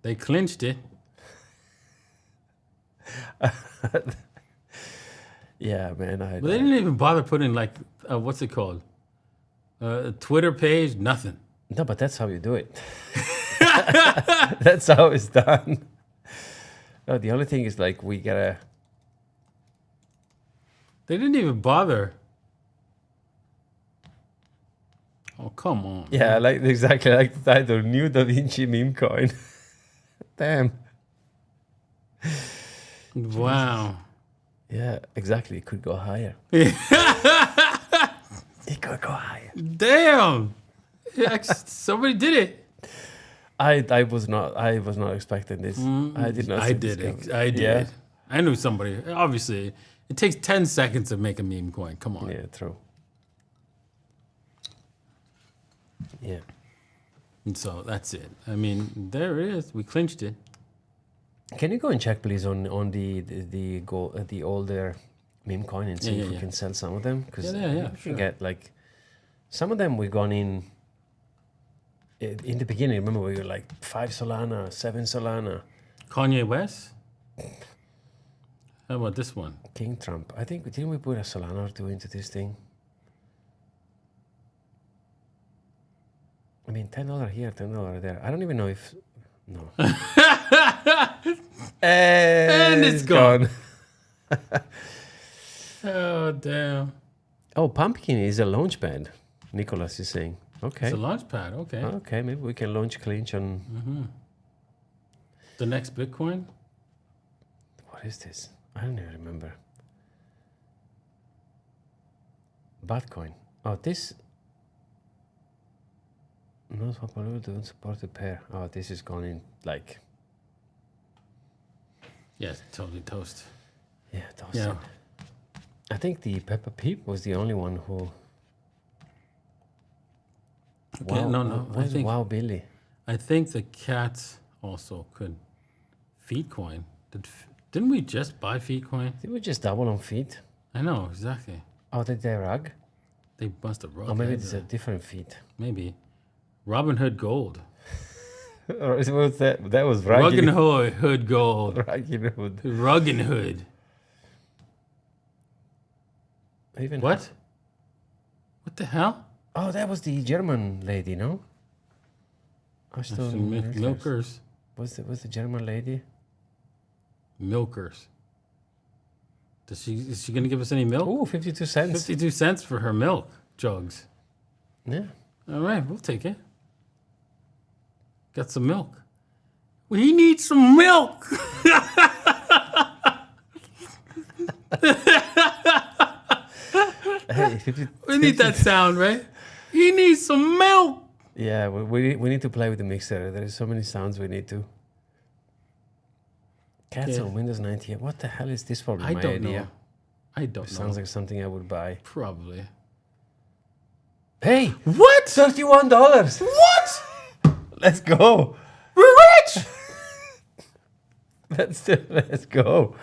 They clinched it. Yeah, man. But they didn't even bother putting like what's it called? A Twitter page, nothing. No, but that's how you do it. That's how it's done. No, the only thing is like we gotta. They didn't even bother. Oh, come on. Yeah, exactly like the title, New Da Vinci meme coin. Damn. Wow. Yeah, exactly. It could go higher. Yeah. It could go higher. Damn. Yeah, somebody did it. I was not expecting this. I did not. I see did this it. coming. I did. Yeah. I knew somebody. Obviously, it takes 10 seconds to make a meme coin. Come on. Yeah, true. Yeah. And so that's it. I mean, there it is. We clinched it. Can you go and check, please, on the older meme coin and see if we can sell some of them? Because Yeah, we sure. can get like some of them. We've gone in the beginning. Remember, we were like 5 Solana, 7 Solana. Kanye West? How about this one? King Trump. I think didn't we put a Solana or two into this thing? I mean, $10 here, $10 there. I don't even know if no. And it's gone. Oh, damn. Oh, pumpkin is a launch pad. Nicholas is saying. Okay. It's a launch pad. Okay. Okay, maybe we can launch Clinch on. The next Bitcoin? What is this? I don't even remember. Bitcoin. Oh, this. Not popular, don't support the pair. Oh, this is going in like. Yes, totally toast. Yeah, toasted. Yeah. I think the Peppa Pig was the only one who. Okay, no. Wow, Billy. I think the cats also could. Feedcoin. Didn't we just buy Feedcoin? Did we just double on feet? I know, exactly. Oh, did they rug? They must have rugged. Or maybe it's a different feet. Maybe. Robinhood Gold. Or was that? That was rugged. Robinhood Gold. Rugged Hood. Robinhood. Even What? What the hell? Oh, that was the German lady, no? Milkers. Was the German lady? Milkers. Is she gonna give us any milk? Oh, 52 cents. 52 cents for her milk jugs. Yeah. All right, we'll take it. Got some milk. We need some milk. Hey, We need that sound, right? He needs some milk. Yeah, we need to play with the mixer. There is so many sounds we need to. Cats on Windows 98. What the hell is this? Probably I my don't idea. know. I don't know. Sounds like something I would buy. Probably. Hey, What? $31. What? Let's go. We're rich. Let's go.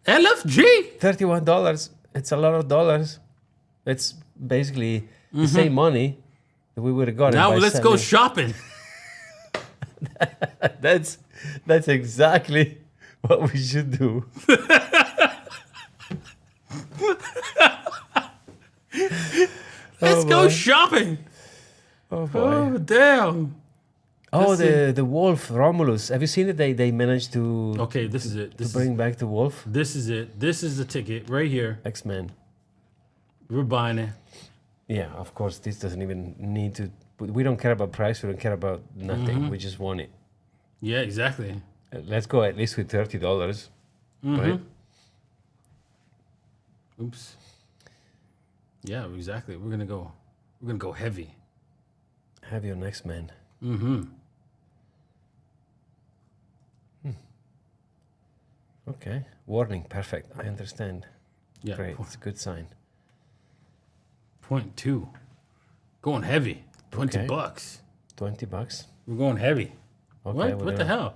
LFG. $31. It's a lot of dollars. It's basically the same money that we would have gotten. Now by let's go selling. shopping. That's exactly what we should do. Let's go shopping. Oh boy. Oh damn. Oh, the wolf Romulus. Have you seen it? They managed to Okay, this is it. to bring back the wolf. This is it. This is the ticket right here. X-Men. We're buying it. Yeah, of course. This doesn't even need to. We don't care about price. We don't care about nothing. We just want it. Yeah, exactly. Let's go at least with $30, right? Oops. Yeah, exactly. We're gonna go heavy. Have your next man. Okay. Warning. Perfect. I understand. Yeah. Great. It's a good sign. 0.2. Going heavy. 20 Okay. bucks. $20. We're going heavy. Okay. What the hell?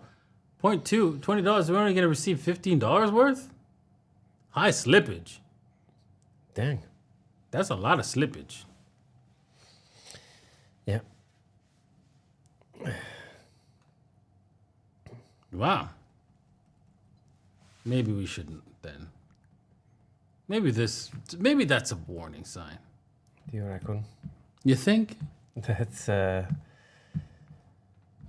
0.2, $20. We're only gonna receive $15 worth? High slippage. Dang. That's a lot of slippage. Yeah. Wow. Maybe we shouldn't then. Maybe that's a warning sign. Do you reckon? You think? That's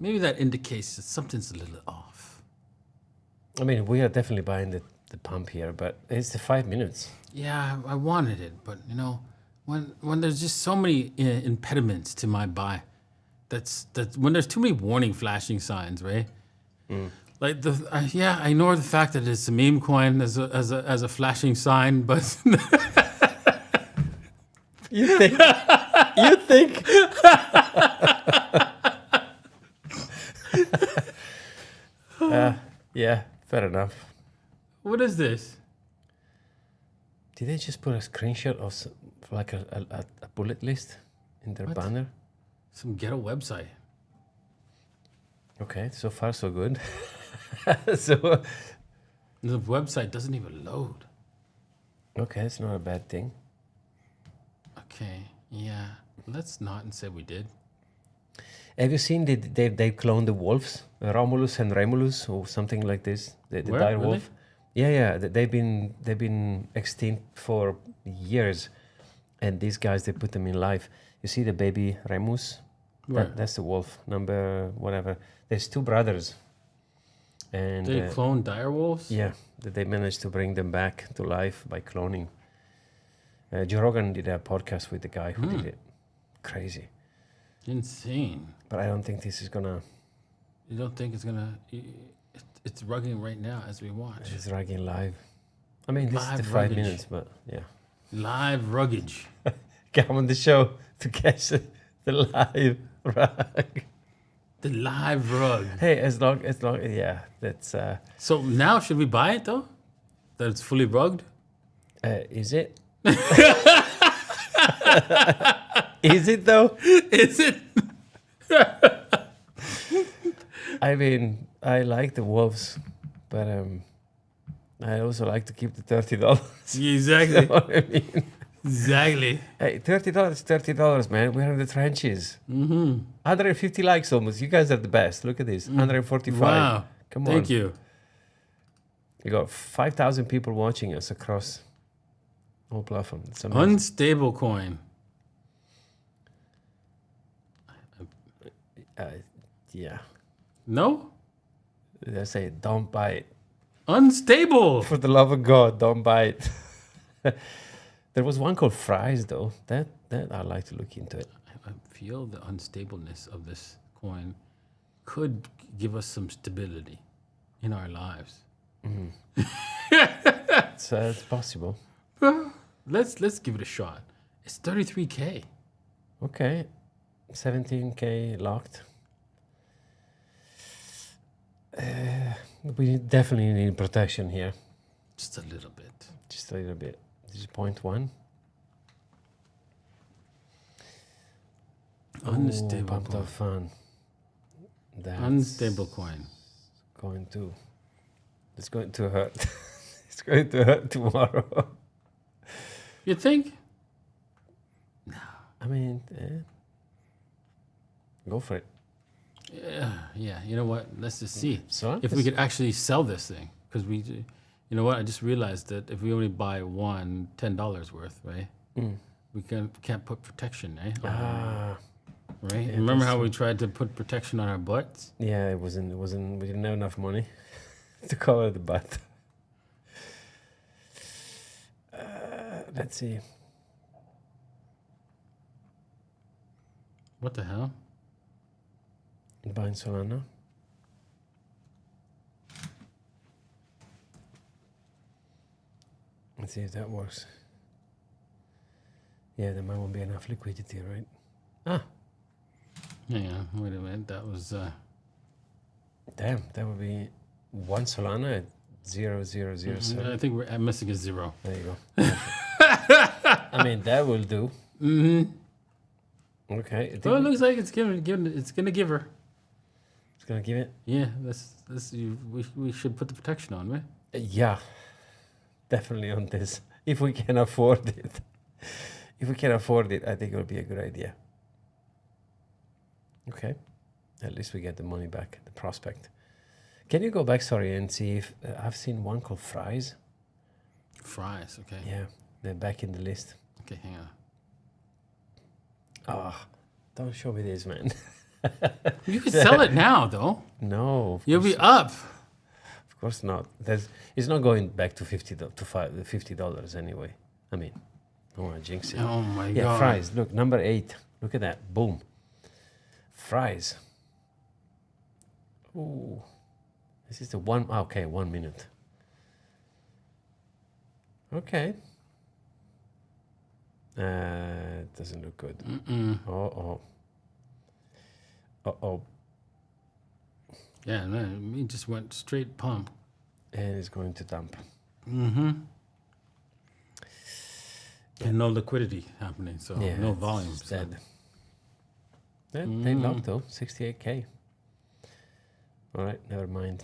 Maybe that indicates that something's a little off. I mean, we are definitely buying the pump here, but it's the 5 minutes. Yeah, I wanted it, but you know, when there's just so many impediments to my buy, that's when there's too many warning flashing signs, right? Like I ignore the fact that it's a meme coin as a flashing sign, but You think? You think? Yeah, fair enough. what is this? Did they just put a screenshot of like a bullet list in their banner? Some ghetto website. Okay, so far so good. So The website doesn't even load. okay, it's not a bad thing. Okay, yeah. Let's not and say we did. Have you seen they cloned the wolves, Romulus and Remulus, or something like this? The Where? dire Really? wolf. Yeah. They've been extinct for years, and these guys they put them in life. You see the baby Remus. Right. That's the wolf number whatever. There's two brothers, and They clone dire wolves? yeah, that they managed to bring them back to life by cloning. Joe Rogan did a podcast with the guy who did it. Crazy. Insane. But I don't think this is gonna. You don't think it's gonna? It's rugging right now as we watch. It's rugging live. I mean, this is the Live 5 ruggage. minutes, but yeah. Live ruggage. Come on the show to catch the live rug. The live rug. Hey, as long, yeah, that's. So now should we buy it though? That it's fully rugged? Is it? Is it though? Is it? I mean, I like the wolves, but I also like to keep the $30. Exactly. You know what I mean? Exactly. Hey, $30, man. We're in the trenches. 150 likes almost. You guys are the best. Look at this. 145. Wow. Come on. Thank you. You got 5,000 people watching us across all platforms. It's amazing. Unstable coin. Yeah. No? I say, don't buy it. Unstable. For the love of God, don't buy it. There was one called Fries, though. That I'd like to look into it. I feel the unstableness of this coin could give us some stability in our lives. It's possible. Let's give it a shot. It's 33K. Okay. 17K locked. We definitely need protection here. Just a little bit. Just a little bit. This is 0.1. Unstable Pumped coin. up fun. That's Unstable coin. going to. It's going to hurt. It's going to hurt tomorrow. You think? I mean, go for it. Yeah. You know what? Let's just see So if we could actually sell this thing. Because you know what? I just realized that if we only buy one $10 worth, right? We can't put protection, eh? Right? Yeah, Remember that's how we tried to put protection on our butts? yeah, it wasn't. We didn't have enough money to cover the butt. Let's see. What the hell? Buying Solana. Let's see if that works. Yeah, there might won't be enough liquidity, right? Hang on, wait a minute. That was Damn, that would be one Solana at 0.007. I think I'm missing a zero. There you go. I mean, that will do. Okay. Well, it looks like it's gonna give her. It's gonna give it. Yeah, we should put the protection on, right? Yeah, definitely on this. If we can afford it. If we can afford it, I think it would be a good idea. Okay. At least we get the money back, the prospect. Can you go back, sorry, and see if I've seen one called Fries? Fries, okay. Yeah, they're back in the list. Okay, hang on. Oh, don't show me this, man. You could sell it now, though. No, of You'll course, be up. of course not. It's not going back to $50 anyway. I mean, I don't want to jinx it. Oh my Yeah, god. Fries. Look, number 8. Look at that. Boom. Fries. Ooh. This is the one. Okay, 1 minute. Okay. It doesn't look good. Uh-oh. Uh-oh. Yeah, no, it just went straight pump. And it's going to dump. And no liquidity happening, so Yeah, no it's volume. dead. They locked though, 68K. All right, never mind.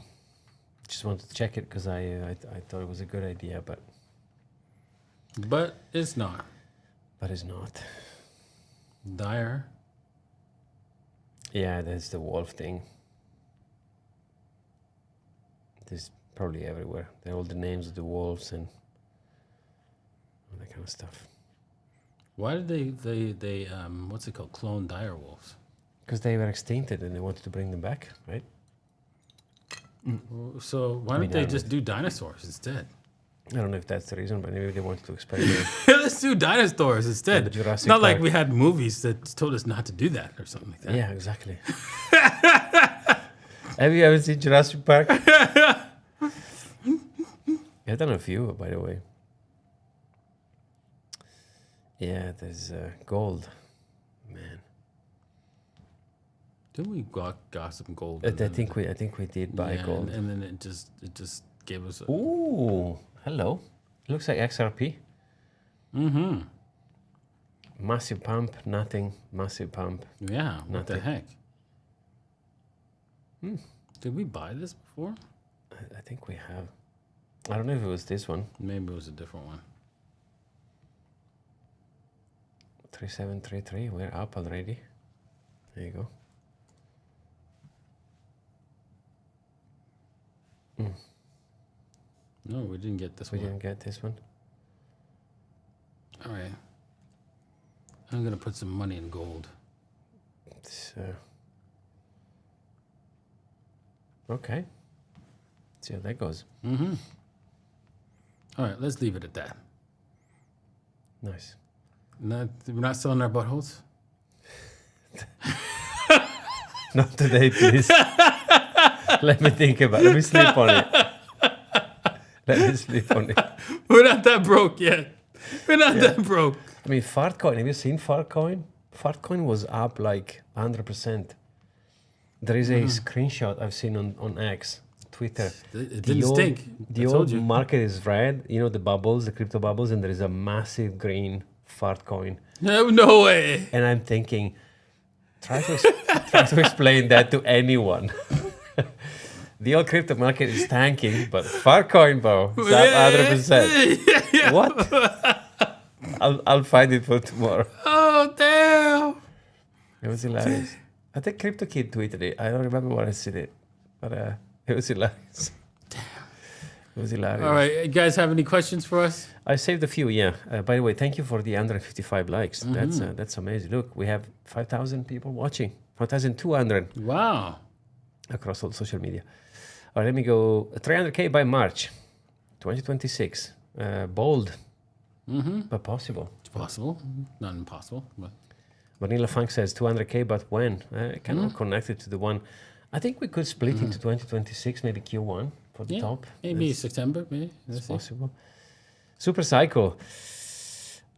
Just wanted to check it because I thought it was a good idea, but it's not. it's not. Dire. Yeah, that's the wolf thing. There's probably everywhere. They're all the names of the wolves and all that kind of stuff. Why did they what's it called? Clone dire wolves. Because they were extincted and they wanted to bring them back, right? So why don't they just do dinosaurs instead? I don't know if that's the reason, but maybe they wanted to experiment. Let's do dinosaurs instead. Jurassic It's not like Park. we had movies that told us not to do that or something like that. Yeah, exactly. Have you ever seen Jurassic Park? I've done a few, by the way. Yeah, there's gold, man. Didn't we got some gold? I think we did buy gold. and then it just gave us. Ooh, hello. Looks like XRP. Mm-hmm. Massive pump, nothing. Massive pump. Yeah. What the Nothing. heck? Did we buy this before? I think we have. I don't know if it was this one. Maybe it was a different one. 3733. We're up already. There you go. No, we didn't get this We one. didn't get this one. All right. I'm gonna put some money in gold. It's, okay. See how that goes. Mm-hmm. All right, let's leave it at that. Nice. We're not selling our buttholes. Not today, please. Let me think about it. Let me sleep on it. Let me sleep on it. We're not that broke yet. We're not that broke. I mean, Fartcoin. Have you seen Fartcoin? Fartcoin was up like 100%. There is a screenshot I've seen on X, Twitter. It didn't stink. The I old told you. market is red. You know the bubbles, the crypto bubbles, and there is a massive green Fartcoin. No way. And I'm thinking, try to explain that to anyone. The old crypto market is tanking, but Fartcoin, bro, is up 100%. What? I'll find it for tomorrow. Oh, damn. It was hilarious. I think Crypto Kid tweeted it. I don't remember when I said it, but it was hilarious. Damn. It was hilarious. All right, you guys have any questions for us? I saved a few, yeah. By the way, thank you for the 155 likes. That's amazing. Look, we have 5,000 people watching. 5,200 Wow. across all social media. All right, let me go. 300K by March 2026. Bold, but possible. It's possible. Not impossible. But Vanilla Funk says 200K, but when? Kind of connected to the one. I think we could split into 2026, maybe Q1 for the top. maybe September. Maybe It's possible. Super Cycle.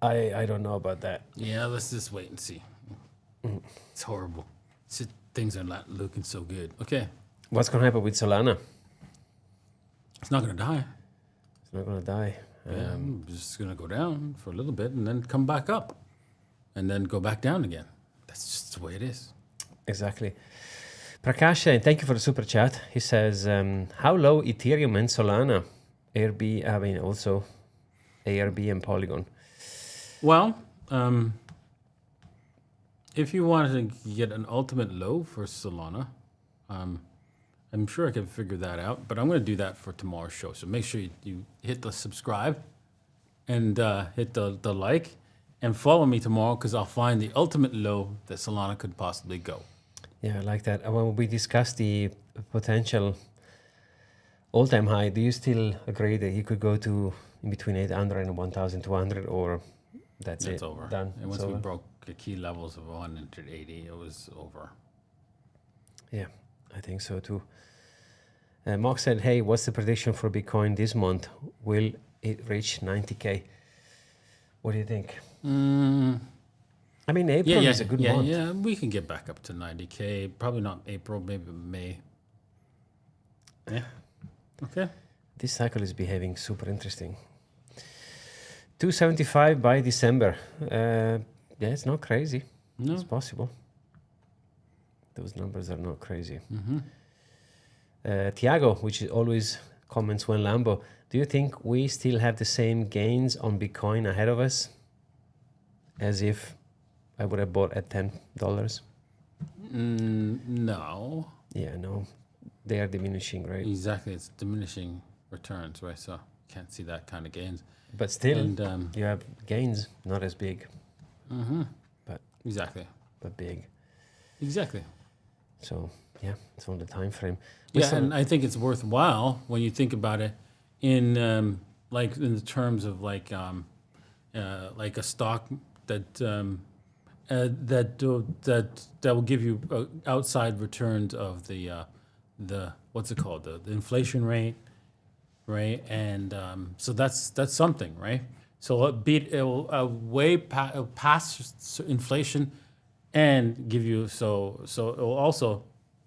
I don't know about that. Yeah, let's just wait and see. It's horrible. Things are not looking so good. Okay, What's going to happen with Solana? it's not gonna die. It's not going to die. Yeah, it's just gonna go down for a little bit and then come back up, and then go back down again. That's just the way it is. Exactly. Prakash, thank you for the super chat. He says, how low Ethereum and Solana? Also ARB and Polygon. Well, if you wanted to get an ultimate low for Solana, I'm sure I can figure that out, but I'm going to do that for tomorrow's show. So make sure you hit the subscribe and hit the like and follow me tomorrow, because I'll find the ultimate low that Solana could possibly go. Yeah, I like that. When we discussed the potential all-time high, do you still agree that he could go to in between 800 and 1,200, or that's It's it? over. Done. And once It's we over? broke the key levels of 180, it was over. Yeah, I think so too. Mark said, hey, what's the prediction for Bitcoin this month? Will it reach 90K? What do you think? I mean, April is a good month. Yeah, we can get back up to 90K. Probably not April, maybe May. Yeah. Okay. This cycle is behaving super interesting. 275 by December. Yeah, it's not crazy. No. It's possible. Those numbers are not crazy. Tiago, which is always comments when Lambo, do you think we still have the same gains on Bitcoin ahead of us as if I would have bought at $10? No. Yeah, no. They are diminishing, right? Exactly. It's diminishing returns, right? So can't see that kind of gains. But still, And you have gains, not as big, exactly. but big. Exactly. So yeah, it's on the time frame. Yeah, and I think it's worthwhile when you think about it in like in the terms of like a stock that that will give you outside returns of the what's it called, the inflation rate, right? And so that's something, right? So it will way pass inflation and give you so it will also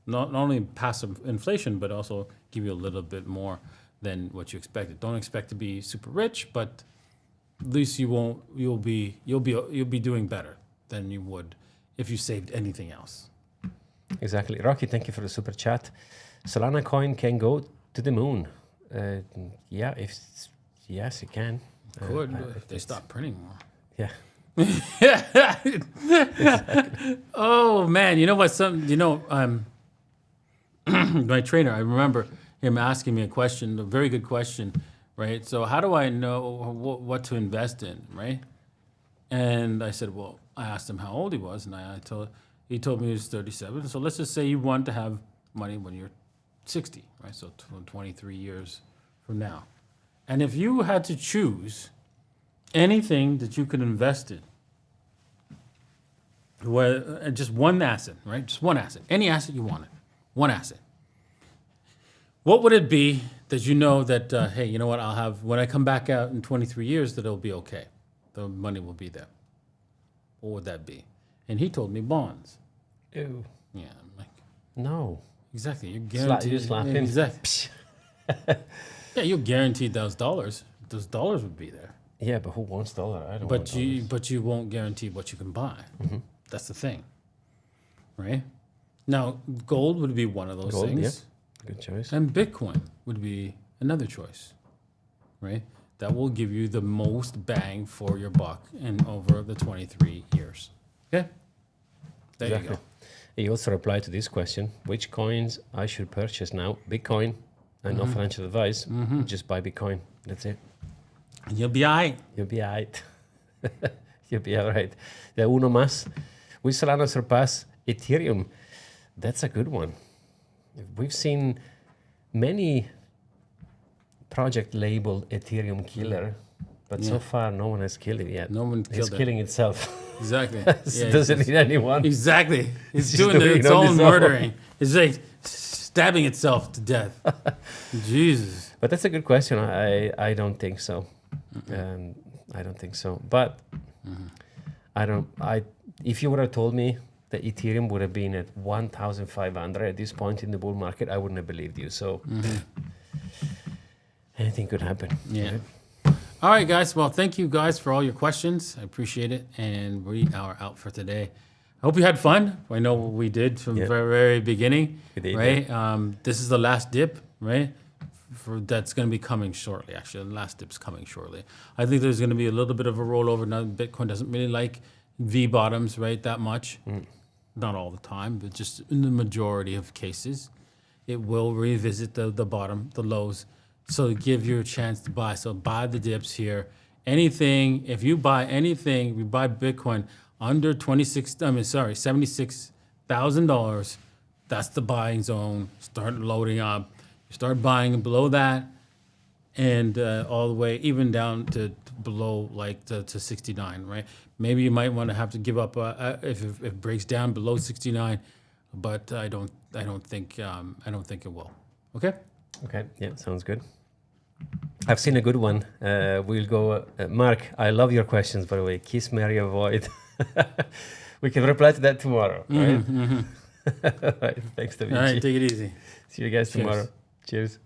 not only pass inflation but also give you a little bit more than what you expected. Don't expect to be super rich, but at least you'll be doing better than you would if you saved anything else. Exactly. Rocky, thank you for the super chat. Solana coin can go to the moon. Yeah, yes, it can. Could if they stop printing more. Yeah. Oh man, you know what? My trainer, I remember him asking me a question, a very good question, right? So how do I know what to invest in, right? And I said, well, I asked him how old he was, and he told me he was 37. So let's just say you want to have money when you're 60, right? So 23 years from now. And if you had to choose anything that you could invest in, where just one asset, right? Just one asset, any asset you wanted, one asset. What would it be that you know that, hey, you know what, I'll have, when I come back out in 23 years, that it'll be okay. The money will be there. What would that be? And he told me bonds. Ew. Yeah, I'm like, no. exactly. You're guaranteed. You slap him. Exactly. Yeah, you're guaranteed those dollars. Those dollars would be there. Yeah, but who wants dollar? I don't want But dollars. you won't guarantee what you can buy. Mm-hmm. That's the thing, right? Now, gold would be one of those things. Yeah. Good choice. And Bitcoin would be another choice, right? That will give you the most bang for your buck in over the 23 years. Okay? There you go. He also replied to this question: which coins I should purchase now? Bitcoin, and no financial advice. Just buy Bitcoin. That's it. And you'll be all right. You'll be all right. You'll be all right. The uno más. Will Solana surpass Ethereum? That's a good one. We've seen many project labeled Ethereum killer, but so far no one has killed it yet. No one killed It's it. killing itself. Exactly. It doesn't need anyone. Exactly. It's just doing doing its it on own its own. murdering. It's like stabbing itself to death. Jesus. But that's a good question. I don't think so. I don't think so. But if you would have told me that Ethereum would have been at 1,500 at this point in the bull market, I wouldn't have believed you. So anything could happen. Yeah. Right? All right, guys. Well, thank you guys for all your questions. I appreciate it. And we are out for today. I hope you had fun. I know we did from the very, very beginning. We did, right? This is the last dip, right? That's going to be coming shortly, actually. The last dip's coming shortly. I think there's going to be a little bit of a rollover. Now, Bitcoin doesn't really like V bottoms, right, that much. Not all the time, but just in the majority of cases. It will revisit the bottom, the lows. So give you a chance to buy. So buy the dips here. Anything, if you buy anything, you buy Bitcoin under $76,000, that's the buying zone. Start loading up. You start buying below that and all the way even down to below like to 69, right? Maybe you might want to have to give up if it breaks down below 69, but I don't think it will. Okay? Okay. Yeah, sounds good. I've seen a good one. We'll go. Mark, I love your questions, by the way. Kiss, marry, avoid. We can reply to that tomorrow, right? All right. Thanks, David. All right, take it easy. See you guys Cheers. tomorrow. Cheers.